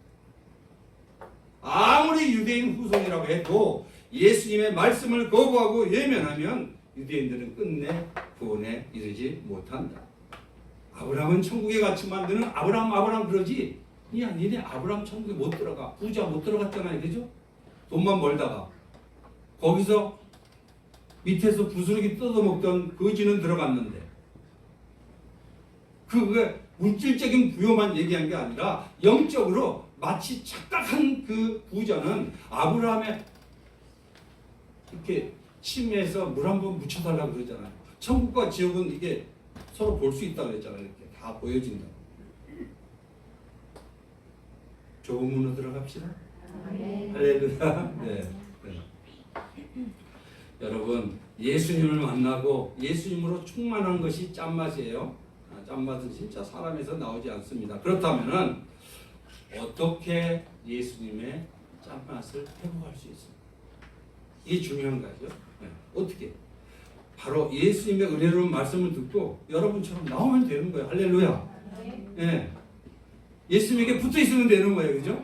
아무리 유대인 후손이라고 해도 예수님의 말씀을 거부하고 외면하면 유대인들은 끝내 구원에 이르지 못한다. 아브라함은 천국에 같이 만드는 아브라함 그러지. 야, 니네 아브라함 천국에 못 들어가. 부자 못 들어갔잖아요, 그죠? 돈만 벌다가 거기서 밑에서 부스러기 뜯어먹던 거지는 들어갔는데, 그게 물질적인 부여만 얘기한 게 아니라 영적으로 마치 착각한 그 부자는 아브라함의 이렇게 침에서 물 한번 묻혀달라고 그러잖아요. 천국과 지옥은 이게 서로 볼 수 있다고 그랬잖아요. 이렇게 다 보여진다. 좁은 문으로 들어갑시다. 할렐루야. 네. 여러분, 예수님을 만나고 예수님으로 충만한 것이 짠맛이에요. 짠맛은 진짜 사람에서 나오지 않습니다. 그렇다면 어떻게 예수님의 짠맛을 회복할 수 있습니까? 이게 중요한 거죠. 네. 어떻게? 바로 예수님의 은혜로운 말씀을 듣고 여러분처럼 나오면 되는 거예요. 할렐루야. 네. 예수님에게 붙어 있으면 되는 거예요. 그죠?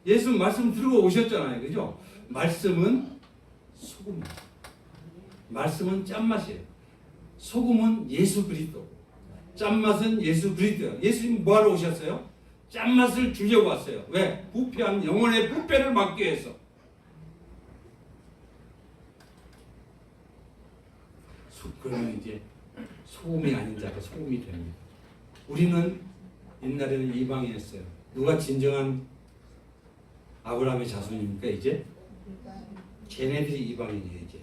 예수님 말씀 들고 오셨잖아요. 그죠? 말씀은 소금. 말씀은 짠맛이에요. 소금은 예수 그리스도. 짠맛은 예수 그리스도예요. 예수님 뭐하러 오셨어요? 짠맛을 주려고 왔어요. 왜? 부패한 영혼의 부패를 막기 위해서. 그러면 이제 소금이 아닌 자가 소금이 됩니다. 우리는 옛날에는 이방이었어요. 누가 진정한 아브라함의 자손입니까? 이제 걔네들이 이방인이에요. 이제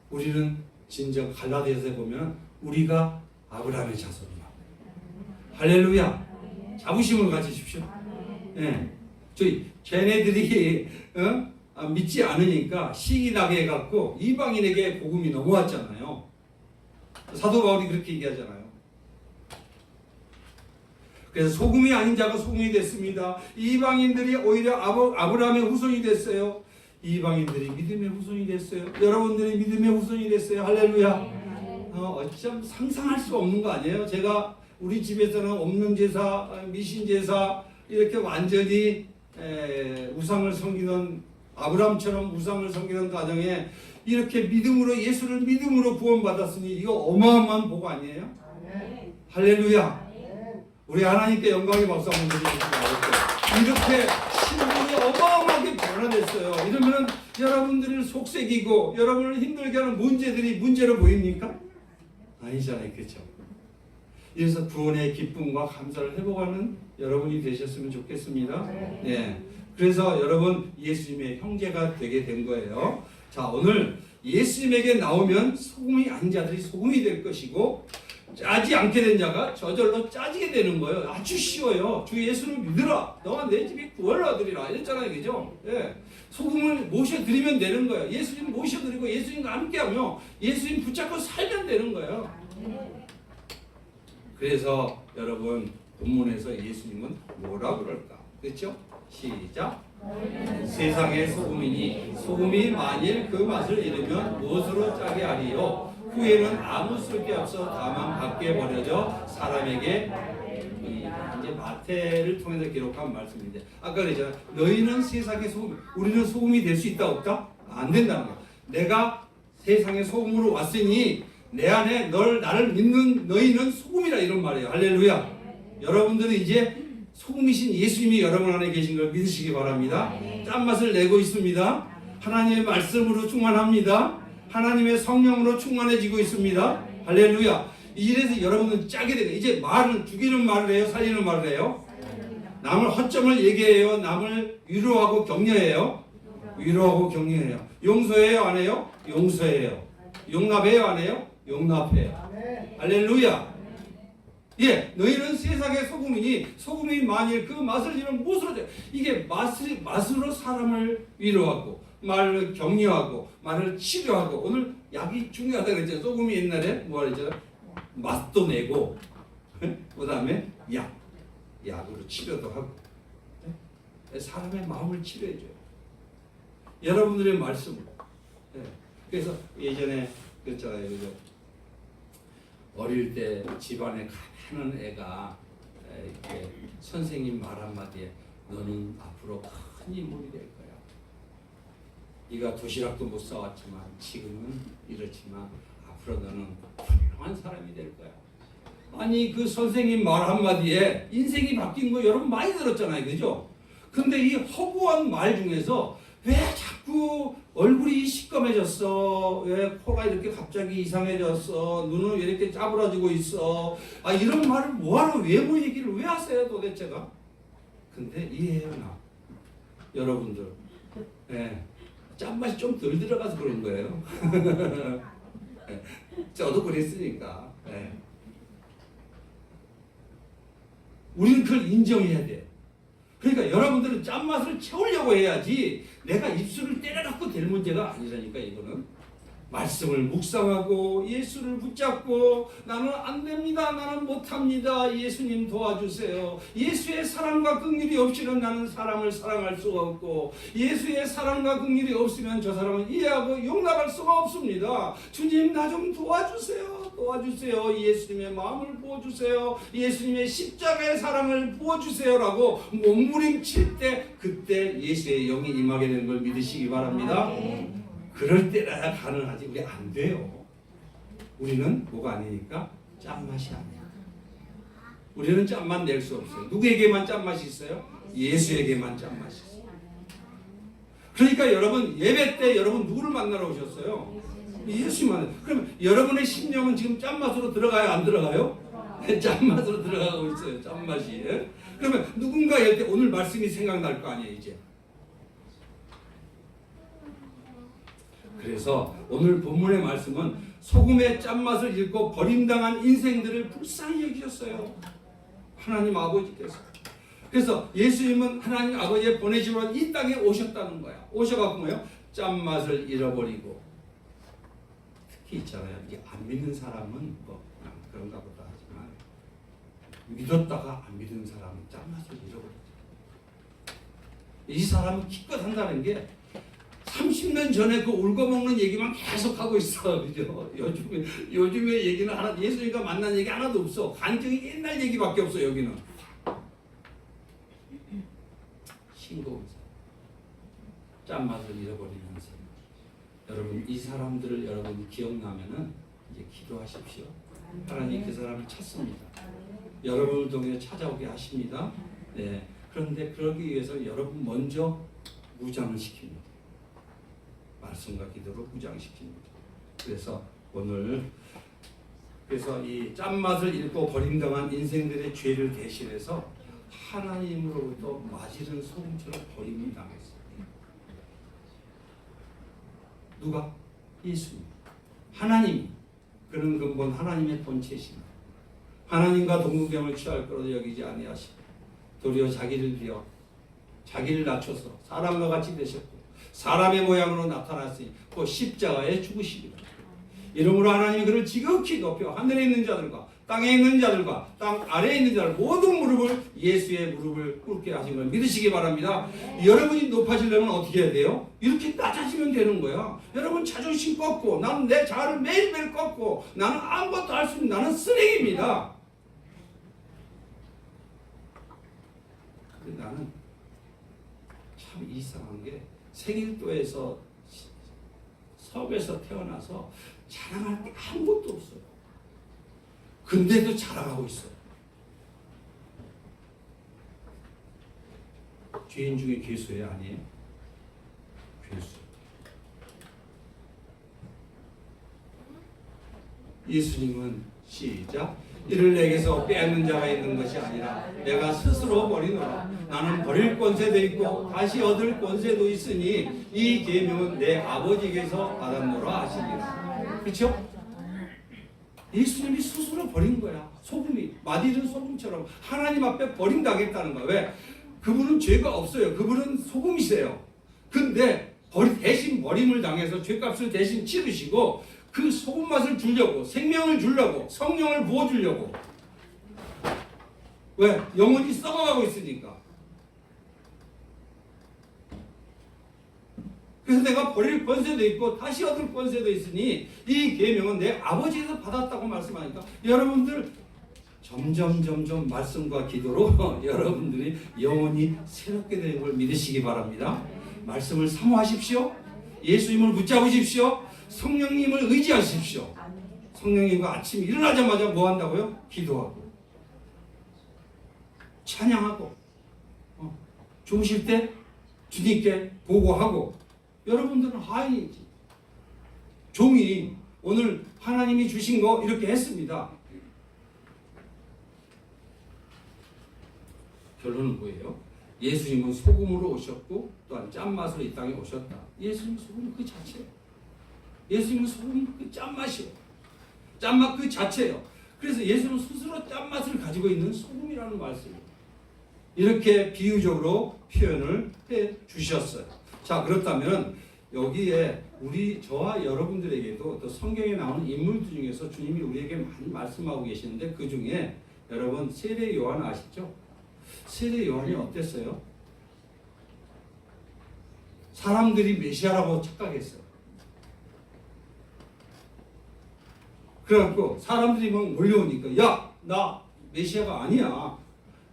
우리는 진정 갈라디아서에 보면 우리가 아브라함의 자손이야. 할렐루야. 자부심을 가지십시오. 네. 저희 걔네들이 믿지 않으니까 시기 나게 해갖고 이방인에게 복음이 넘어왔잖아요. 사도 바울이 그렇게 얘기하잖아요. 그래서 소금이 아닌 자가 소금이 됐습니다. 이방인들이 오히려 아브라함의 후손이 됐어요. 이방인들이 믿음의 후손이 됐어요. 여러분들이 믿음의 후손이 됐어요. 할렐루야. 어쩜 상상할 수 없는 거 아니에요? 제가 우리 집에서는 없는 제사, 미신 제사 이렇게 완전히 우상을 섬기던 아브라함처럼 우상을 섬기던 가정에 이렇게 믿음으로 예수를 믿음으로 구원받았으니 이거 어마어마한 복 아니에요? 할렐루야. 우리 하나님께 영광의 박수 한번 드리겠습니다. 이렇게 신분이 어마어마하게 변화됐어요. 이러면 여러분들을 속색이고 여러분을 힘들게 하는 문제들이 문제로 보입니까? 아니잖아요. 그렇죠? 이래서 구원의 기쁨과 감사를 회복하는 여러분이 되셨으면 좋겠습니다. 네. 그래서 여러분 예수님의 형제가 되게 된 거예요. 자, 오늘 예수님에게 나오면 소금이 아닌 자들이 소금이 될 것이고 짜지 않게 된 자가 저절로 짜지게 되는 거예요. 아주 쉬워요. 주 예수를 믿으라. 너가 내 집에 구원을 얻으리라. 이랬잖아요. 그죠? 예. 소금을 모셔드리면 되는 거예요. 예수님 모셔드리고 예수님과 함께하며 예수님 붙잡고 살면 되는 거예요. 그래서 여러분 본문에서 예수님은 뭐라 그럴까? 그렇죠? 시작. 세상의 소금이니 소금이 만일 그 맛을 잃으면 무엇으로 짜게 하리요? 후에는 아무 쓸 게 없어 다만 밖에 버려져 사람에게 이제 마태를 통해서 기록한 말씀인데 아까 그랬잖아요. 너희는 세상의 소금. 우리는 소금이 될 수 있다 없다? 안 된다는 거예요. 내가 세상의 소금으로 왔으니 내 안에 나를 믿는 너희는 소금이라 이런 말이에요. 할렐루야. 여러분들은 이제 소금이신 예수님이 여러분 안에 계신 걸 믿으시기 바랍니다. 짠맛을 내고 있습니다. 하나님의 말씀으로 충만합니다. 하나님의 성령으로 충만해지고 있습니다. 할렐루야. 이래서 여러분은 짜게 되고 이제 말은 죽이는 말을 해요? 살리는 말을 해요? 남을 허점을 얘기해요? 남을 위로하고 격려해요? 위로하고 격려해요. 용서해요? 안 해요? 용서해요. 용납해요? 안 해요? 용납해요. 할렐루야. 예, 너희는 세상의 소금이니 소금이 만일 그 맛을 잃으면 무엇으로 돼? 이게 맛으로 사람을 위로하고 말을 격려하고 말을 치료하고 오늘 약이 중요하다 그랬죠. 소금이 옛날에 뭐 그랬죠? 맛도 내고 그 다음에 약으로 치료도 하고 사람의 마음을 치료해줘요. 여러분들의 말씀으로. 그래서 예전에 그랬잖아요. 어릴 때 집안에 가난한 애가 이렇게 선생님 말 한마디에 너는 앞으로 큰 인물이 될 거야. 네가 도시락도 못 사왔지만 지금은 이렇지만 앞으로 너는 훌륭한 사람이 될 거야. 아니 그 선생님 말 한마디에 인생이 바뀐 거 여러분 많이 들었잖아요. 그죠? 근데 이 허구한 말 중에서 왜 자꾸 얼굴이 시꺼매졌어? 왜 코가 이렇게 갑자기 이상해졌어? 눈은 왜 이렇게 짜부러지고 있어? 아 이런 말을 뭐하러 외모 얘기를 왜 하세요 도대체가? 근데 이해해요 나. 여러분들 예, 짠맛이 좀 덜 들어가서 그런 거예요. 예, 저도 그랬으니까. 예. 우리는 그걸 인정해야 돼. 그러니까 여러분들은 짠맛을 채우려고 해야지 내가 입술을 때려갖고 될 문제가 아니라니까. 이거는 말씀을 묵상하고 예수를 붙잡고 나는 안 됩니다. 나는 못합니다. 예수님 도와주세요. 예수의 사랑과 긍휼이 없이는 나는 사람을 사랑할 수가 없고 예수의 사랑과 긍휼이 없으면 저 사람은 이해하고 용납할 수가 없습니다. 주님 나 좀 도와주세요. 도와주세요. 예수님의 마음을 부어주세요. 예수님의 십자가의 사랑을 부어주세요라고 몸부림칠 때 그때 예수의 영이 임하게 되는 걸 믿으시기 바랍니다. 그럴 때라야 가능하지. 우리 안 돼요. 우리는 뭐가 아니니까 짠맛이 아니야. 우리는 짠맛 낼 수 없어요. 누구에게만 짠맛이 있어요? 예수에게만 짠맛이 있어요. 그러니까 여러분 예배 때 여러분 누구를 만나러 오셨어요? 예수만. 그럼 여러분의 심령은 지금 짠맛으로 들어가요? 안 들어가요? 짠맛으로 들어가고 있어요. 짠맛이. 그러면 누군가 할 때 오늘 말씀이 생각날 거 아니에요 이제. 그래서 오늘 본문의 말씀은 소금의 짠맛을 잃고 버림당한 인생들을 불쌍히 여기셨어요. 하나님 아버지께서. 그래서 예수님은 하나님 아버지의 보내심으로 이 땅에 오셨다는 거야. 오셔갖고 뭐요? 짠맛을 잃어버리고. 특히 있잖아요. 이게 안 믿는 사람은 뭐 그냥 그런가 보다 하지만 믿었다가 안 믿는 사람은 짠맛을 잃어버리죠. 이 사람은 기껏 한다는 게 30년 전에 그 울고먹는 얘기만 계속 하고 있어. 그죠? 요즘에 얘기는 하나, 예수님과 만난 얘기 하나도 없어. 간증이 옛날 얘기밖에 없어, 여기는. 싱거운 사람. 짠맛을 잃어버리면서. 여러분, 이 사람들을 여러분 기억나면은 이제 기도하십시오. 하나님 그 사람을 찾습니다. 여러분을 통해 찾아오게 하십니다. 네. 그런데 그러기 위해서 여러분 먼저 무장을 시킵니다. 말씀과 기도로 무장시킵니다. 그래서 오늘 이 짠맛을 잃고 버림당한 인생들의 죄를 대신해서 하나님으로부터 마지른 소금처럼 버림을 당했어요. 누가? 예수님. 하나님. 그는 근본 하나님의 본체시니다. 하나님과 동등됨을 취할 거로 여기지 아니하시고 도리어 자기를 비어 자기를 낮춰서 사람과 같이 되셨고 사람의 모양으로 나타났으니 그 십자가에 죽으십니다. 이러므로 하나님이 그를 지극히 높여 하늘에 있는 자들과 땅에 있는 자들과 땅 아래에 있는 자들 모든 무릎을 예수의 무릎을 꿇게 하신 걸 믿으시기 바랍니다. 여러분이 높아지려면 어떻게 해야 돼요? 이렇게 낮아지면 되는 거야. 여러분 자존심 꺾고 나는 내 자아를 매일매일 꺾고 나는 아무것도 할 수 없는 나는 쓰레기입니다. 근데 나는 참 이상한 게 생일도에서 섬에서 태어나서 자랑할 게 아무것도 없어요. 근데도 자랑하고 있어요. 죄인 중에 괴수예요? 아니에요? 괴수. 예수님은 시작. 이를 내게서 빼앗는 자가 있는 것이 아니라 내가 스스로 버리노라. 나는 버릴 권세도 있고 다시 얻을 권세도 있으니 이 계명은 내 아버지께서 받았노라 하시니라. 그렇죠? 예수님이 스스로 버린 거야. 소금이 맛있는 소금처럼 하나님 앞에 버림당했다는 거야. 왜? 그분은 죄가 없어요. 그분은 소금이세요. 근데 대신 버림을 당해서 죄값을 대신 치르시고 그 소금 맛을 주려고 생명을 주려고 성령을 부어주려고. 왜? 영혼이 썩어가고 있으니까. 그래서 내가 버릴 권세도 있고 다시 얻을 권세도 있으니 이 계명은 내 아버지에서 받았다고 말씀하니까 여러분들 점점 말씀과 기도로 여러분들이 영혼이 새롭게 되는 걸 믿으시기 바랍니다. 말씀을 사모하십시오. 예수님을 붙잡으십시오. 성령님을 의지하십시오. 성령님과 아침 일어나자마자 뭐 한다고요? 기도하고 찬양하고 주무실 때 주님께 보고하고. 여러분들은 하인이지. 종이 오늘 하나님이 주신 거 이렇게 했습니다. 결론은 뭐예요? 예수님은 소금으로 오셨고 또한 짠맛으로 이 땅에 오셨다. 예수님은 소금 그 자체예요. 예수님은 소금 그 짠맛이에요. 짠맛 그 자체예요. 그래서 예수님은 스스로 짠맛을 가지고 있는 소금이라는 말씀이에요. 이렇게 비유적으로 표현을 해 주셨어요. 자, 그렇다면 여기에 저와 여러분들에게도 또 성경에 나오는 인물들 중에서 주님이 우리에게 많이 말씀하고 계시는데 그 중에 여러분 세례 요한 아시죠? 세례 요한이 어땠어요? 사람들이 메시아라고 착각했어요. 그래갖고 사람들이 막 몰려오니까 야, 나 메시아가 아니야.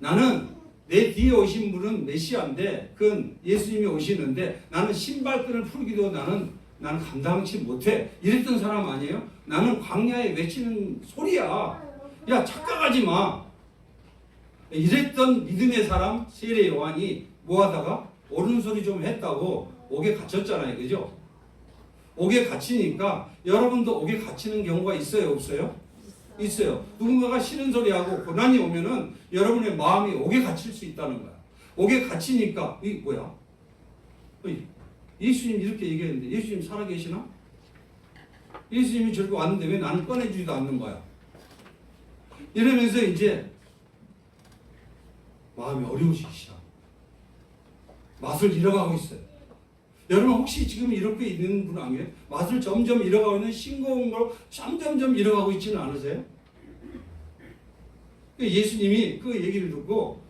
나는 내 뒤에 오신 분은 메시아인데 그건 예수님이 오시는데 나는 신발끈을 풀기도 나는 감당치 못해. 이랬던 사람 아니에요? 나는 광야에 외치는 소리야. 야, 착각하지 마. 이랬던 믿음의 사람 세례 요한이 뭐하다가 옳은 소리 좀 했다고 옥에 갇혔잖아요. 그죠? 옥에 갇히니까 여러분도 옥에 갇히는 경우가 있어요? 없어요? 있어요. 누군가가 싫은 소리하고 고난이 오면은 여러분의 마음이 옥에 갇힐 수 있다는 거야. 옥에 갇히니까 이 뭐야? 예수님 이렇게 얘기했는데 예수님 살아계시나? 예수님이 저렇게 왔는데 왜 나는 꺼내주지도 않는 거야? 이러면서 이제 마음이 어려우시기 시작. 맛을 잃어가고 있어요. 여러분 혹시 지금 이렇게 있는 분 아니에요? 맛을 점점 잃어가고 있는 싱거운 걸 점점 잃어가고 있지는 않으세요? 예수님이 그 얘기를 듣고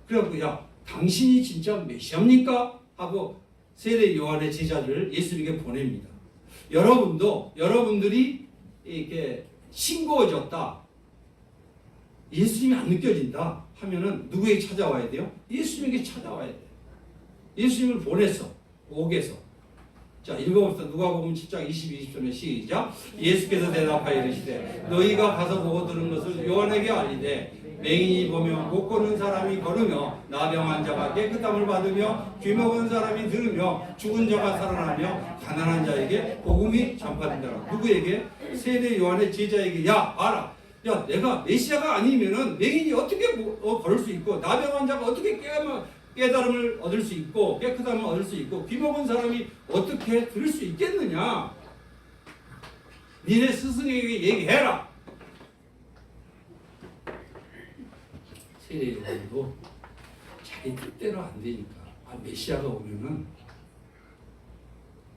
그래갖고 당신이 진짜 메시아입니까? 하고 세례 요한의 제자들을 예수님에게 보냅니다. 여러분들이 이렇게 싱거워졌다. 예수님이 안 느껴진다 하면은 누구에게 찾아와야 돼요? 예수님에게 찾아와야 돼요. 예수님을 보냈어. 옥에서. 자, 읽어봅시다. 누가복음 7장 22, 23절 시작. 예수께서 대답하여 이르시되 너희가 가서 보고 들은 것을 요한에게 알리되 맹인이 보며 못 걷는 사람이 걸으며 나병 자가 깨끗함을 받으며 귀 먹은 사람이 들으며 죽은 자가 살아나며 가난한 자에게 복음이 전파된다. 누구에게? 세례 요한의 제자에게. 봐라. 내가 메시아가 아니면은 맹인이 어떻게 걸을 수 있고 나병 자가 어떻게 깨달음을 얻을 수 있고 깨끗함을 얻을 수 있고 귀 먹은 사람이 어떻게 들을 수 있겠느냐? 니네 스승에게 얘기해라. 세례 요한도 자기 뜻대로 안 되니까 메시아가 오면은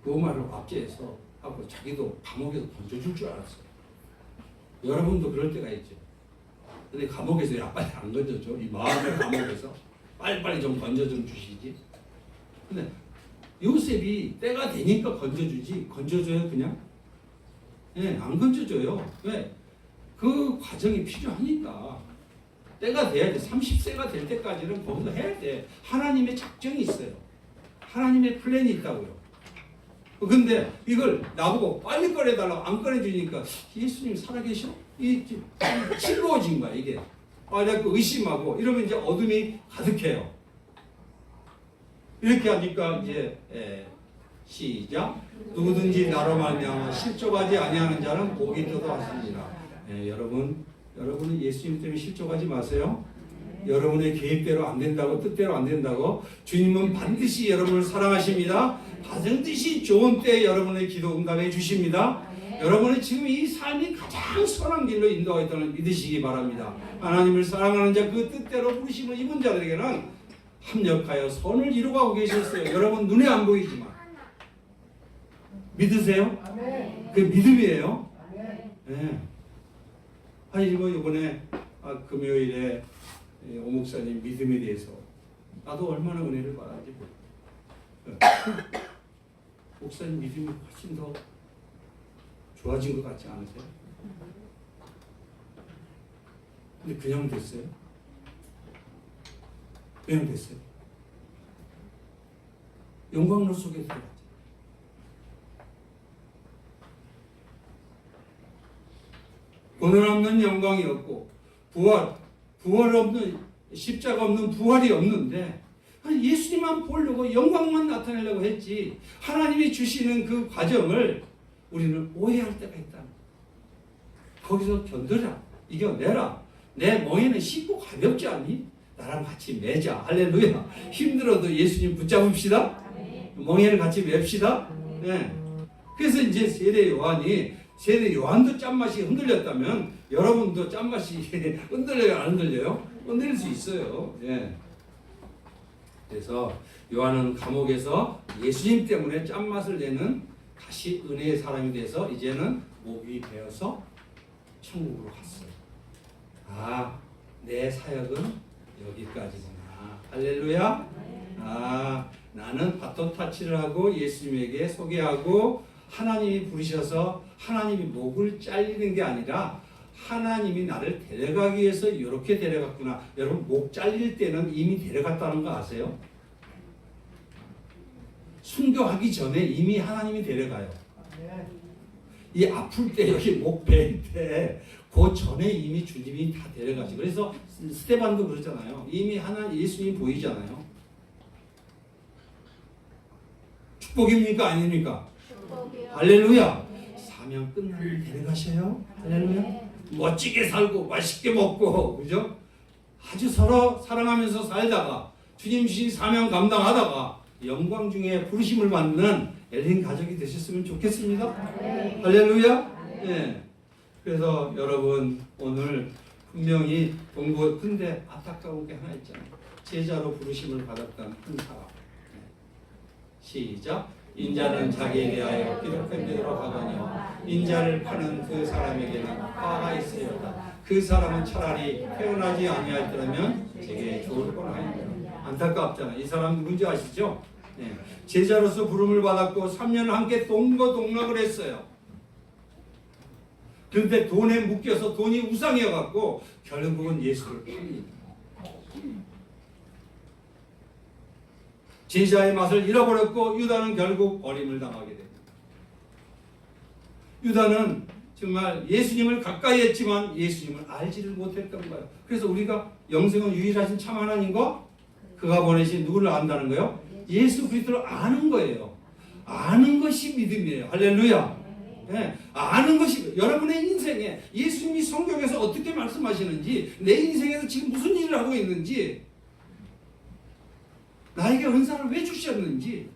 그 말을 압제해서 하고 자기도 감옥에서 던져줄 줄 알았어요. 여러분도 그럴 때가 있죠. 근데 감옥에서 빨리 안 건져줘. 이 마음의 감옥에서 빨리빨리 좀 건져 좀 주시지. 근데 요셉이 때가 되니까 건져주지. 건져줘요 그냥? 안 건져줘요. 왜? 그 과정이 필요하니까. 때가 돼야 돼. 30세가 될 때까지는 거기서 해야 돼. 하나님의 작정이 있어요. 하나님의 플랜이 있다고요. 근데 이걸 나보고 빨리 꺼내달라고 안 꺼내주니까 예수님 살아계셔? 싱거워진 거야 이게. 자꾸 의심하고 이러면 이제 어둠이 가득해요. 이렇게 하니까 이제 시작. 누구든지 나로 말미암아 실족하지 아니하는 자는 복이 뜯어왔습니다. 여러분은 예수님 때문에 실족하지 마세요. 여러분의 계획대로 안 된다고 뜻대로 안 된다고 주님은 반드시 여러분을 사랑하십니다. 반드시 좋은 때에 여러분의 기도 응답해 주십니다. 여러분은 지금 이 삶이 가장 선한 길로 인도가 있다는 믿으시기 바랍니다. 하나님을 사랑하는 자 그 뜻대로 부르심을 입은 자들에게는 합력하여 선을 이루고 계셨어요. 여러분 눈에 안 보이지만 믿으세요? 그게 믿음이에요. 네. 이번에 금요일에 오 목사님 믿음에 대해서 나도 얼마나 은혜를 받았지. 목사님 믿음이 훨씬 더 좋아진 것 같지 않으세요? 근데 그냥 됐어요? 그냥 됐어요? 영광로 속에 들어가죠. 오늘 없는 영광이 없고 부활 없는 십자가 없는 부활이 없는데 예수님만 보려고 영광만 나타내려고 했지 하나님이 주시는 그 과정을 우리는 오해할 때가 있다. 거기서 견뎌라, 이겨내라. 내 멍에는 쉽고 가볍지 않니? 나랑 같이 매자. 할렐루야. 힘들어도 예수님 붙잡읍시다. 멍에를 같이 맵시다. 네. 그래서 이제 세례 요한도 짠맛이 흔들렸다면 여러분도 짠맛이 흔들려요, 안 흔들려요? 흔들릴 수 있어요. 예. 그래서 요한은 감옥에서 예수님 때문에 짠맛을 내는 다시 은혜의 사람이 돼서 이제는 목이 베어서 천국으로 갔어요. 아, 내 사역은 여기까지구나. 할렐루야. 아, 나는 바톤 타치를 하고 예수님에게 소개하고 하나님이 부르셔서 하나님이 목을 잘리는 게 아니라 하나님이 나를 데려가기 위해서 이렇게 데려갔구나. 여러분 목 잘릴 때는 이미 데려갔다는 거 아세요? 순교하기 전에 이미 하나님이 데려가요. 이 아플 때 여기 목 베일 때 그 전에 이미 주님이 다 데려가지. 그래서 스테반도 그러잖아요. 이미 예수님이 보이잖아요. 축복입니까 아닙니까? 축복이요. 할렐루야. 사명 끝나면 데려가셔요. 할렐루야. 멋지게 살고 맛있게 먹고 그죠? 아주 서로 사랑하면서 살다가 주님 주신 사명 감당하다가 영광 중에 부르심을 받는 엘린 가족이 되셨으면 좋겠습니다. 할렐루야. 네. 그래서 여러분 오늘 분명히 근데 안타까운 게 하나 있잖아요. 제자로 부르심을 받았던 한 사람. 네. 시작. 인자는 자기에 대하여 기독된 대로 가거니와 인자를 파는 그 사람에게는 화가 있으리로다. 그 사람은 차라리 태어나지 아니하였더라면 제게 좋을 뻔하였다. 안타깝잖아요. 이 사람 누군지 아시죠? 네. 제자로서 부름을 받았고 3년 함께 동거동락을 했어요. 그런데 돈에 묶여서 돈이 우상이어갖고 결국은 예수를 팔립니다. 제자의 맛을 잃어버렸고 유다는 결국 버림을 당하게 됩니다. 유다는 정말 예수님을 가까이 했지만 예수님을 알지를 못했던 거예요. 그래서 우리가 영생은 유일하신 참 하나님과 그가 보내신 누구를 안다는 거예요? 예수 그리스도를 아는 거예요. 아는 것이 믿음이에요. 할렐루야. 네, 아는 것이 여러분의 인생에 예수님이 성경에서 어떻게 말씀하시는지 내 인생에서 지금 무슨 일을 하고 있는지 나에게 은사를 왜 주셨는지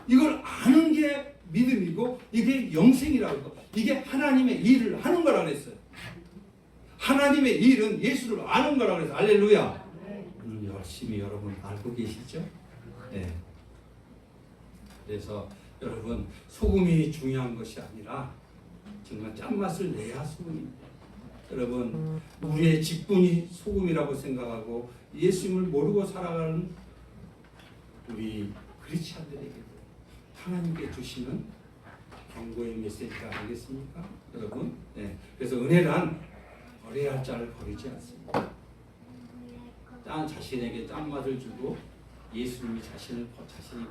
이걸 아는 게 믿음이고 이게 영생이라고 이게 하나님의 일을 하는 거라 그랬어요. 하나님의 일은 예수를 아는 거라 그래서 할렐루야. 열심히 여러분 알고 계시죠? 네. 그래서 여러분 소금이 중요한 것이 아니라 정말 짠맛을 내야 소금입니다. 여러분 우리의 직분이 소금이라고 생각하고 예수님을 모르고 살아가는 우리 크리스찬들에게도 하나님께 주시는 경고의 메시지가 아니겠습니까? 여러분 네. 그래서 은혜란 버려야 할 자를 버리지 않습니다. 자신에게 짠맛을 주고 예수님이 자신이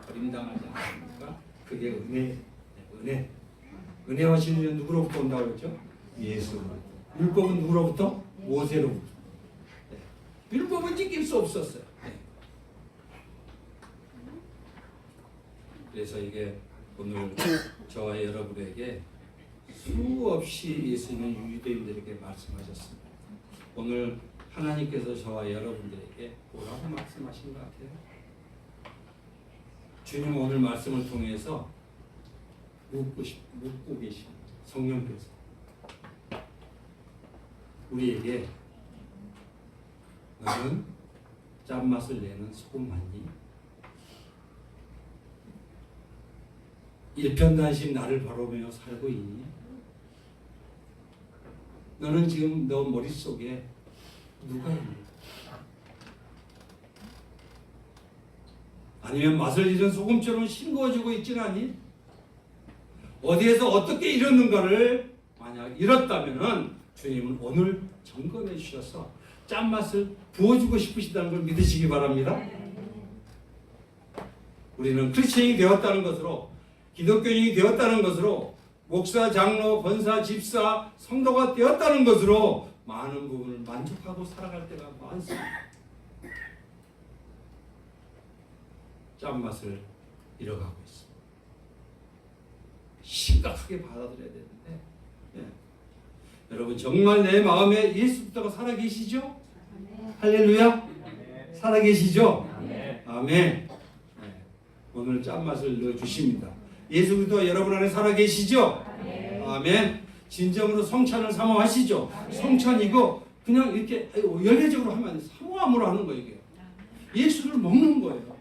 버림당하지 않습니까? 그게 은혜. 은혜와 진리는 누구로부터 온다고 그랬죠? 예수로부터. 율법은 누구로부터? 모세로부터. 네. 율법은 지킬 수 없었어요. 네. 그래서 이게 오늘 저와 여러분에게 수없이 예수님은 유대인들에게 말씀하셨습니다. 오늘 하나님께서 저와 여러분들에게 뭐라고 말씀하신 것 같아요? 주님 오늘 말씀을 통해서 묻고 계신 성령께서 우리에게 너는 짠맛을 내는 소금 맞니? 일편단심 나를 바라보며 살고 있니? 너는 지금 너 머릿속에 누가 있니? 아니면 맛을 잃은 소금처럼 싱거워지고 있진 않니? 어디에서 어떻게 잃었는가를 만약 잃었다면 주님은 오늘 점검해 주셔서 짠맛을 부어주고 싶으시다는 걸 믿으시기 바랍니다. 우리는 크리스천이 되었다는 것으로, 기독교인이 되었다는 것으로, 목사, 장로, 권사, 집사, 성도가 되었다는 것으로 많은 부분을 만족하고 살아갈 때가 많습니다. 짠맛을 잃어가고 있습니다. 심각하게 받아들여야 되는데, 여러분 정말 내 마음에 예수부터가 살아계시죠? 할렐루야! 살아계시죠? 아멘. 오늘 짠맛을 넣어주십니다. 예수 그리스도가 여러분 안에 살아계시죠? 아멘. 진정으로 성찬을 사모하시죠? 성찬 이거 그냥 이렇게 연례적으로 하면 안 돼요. 사모함으로 하는 거예요. 이게. 예수를 먹는 거예요.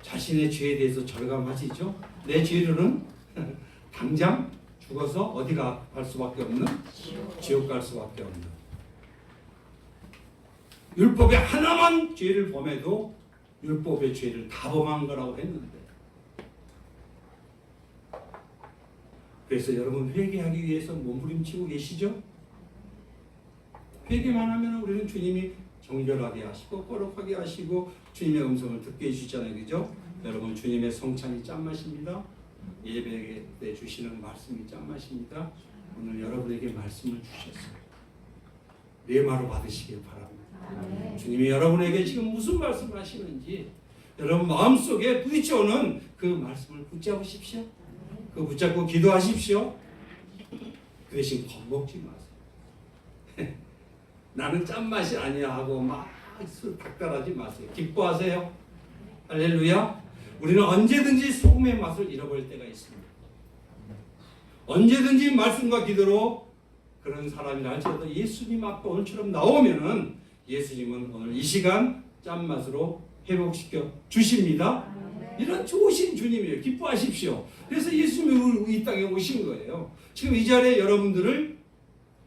자신의 죄에 대해서 절감하시죠? 내 죄로는 당장 죽어서 어디가 갈 수밖에 없는? 지옥 갈 수밖에 없는. 율법에 하나만 죄를 범해도 율법의 죄를 다 범한 거라고 했는데, 그래서 여러분 회개하기 위해서 몸부림치고 계시죠? 회개만 하면 우리는 주님이 정결하게 하시고 거룩하게 하시고 주님의 음성을 듣게 해주시잖아요. 그죠? 여러분 주님의 성찬이 짠맛입니다. 예배 때 주시는 말씀이 짠맛입니다. 오늘 여러분에게 말씀을 주셨어요. 레마로 받으시길 바랍니다. 주님이 여러분에게 지금 무슨 말씀을 하시는지 여러분 마음속에 부딪혀오는 그 말씀을 붙잡으십시오. 그 붙잡고 기도하십시오. 그 대신 겁먹지 마세요. 나는 짠맛이 아니야 하고 막 닥달하지 마세요. 기뻐하세요. 할렐루야. 우리는 언제든지 소금의 맛을 잃어버릴 때가 있습니다. 언제든지 말씀과 기도로 그런 사람이라 할지라도 예수님 앞에 오늘처럼 나오면은 예수님은 오늘 이 시간 짠맛으로 회복시켜 주십니다. 이런 좋으신 주님이에요. 기뻐하십시오. 그래서 예수님이 이 땅에 오신 거예요. 지금 이 자리에 여러분들을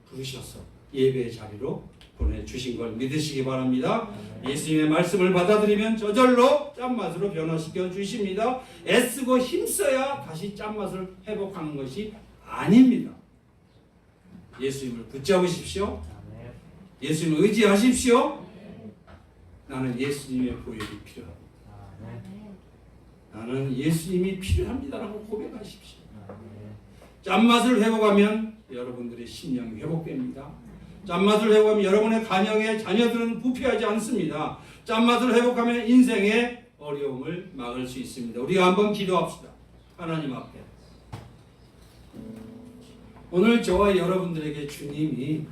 부르셔서 예배의 자리로 보내주신 걸 믿으시기 바랍니다. 예수님의 말씀을 받아들이면 저절로 짠맛으로 변화시켜 주십니다. 애쓰고 힘써야 다시 짠맛을 회복하는 것이 아닙니다. 예수님을 붙잡으십시오. 예수님을 의지하십시오. 나는 예수님의 보혈이 필요합니다. 나는 예수님이 필요합니다라고 고백하십시오. 짠맛을 회복하면 여러분들의 심령이 회복됩니다. 짠맛을 회복하면 여러분의 가정의 자녀들은 부패하지 않습니다. 짠맛을 회복하면 인생의 어려움을 막을 수 있습니다. 우리가 한번 기도합시다. 하나님 앞에 오늘 저와 여러분들에게 주님이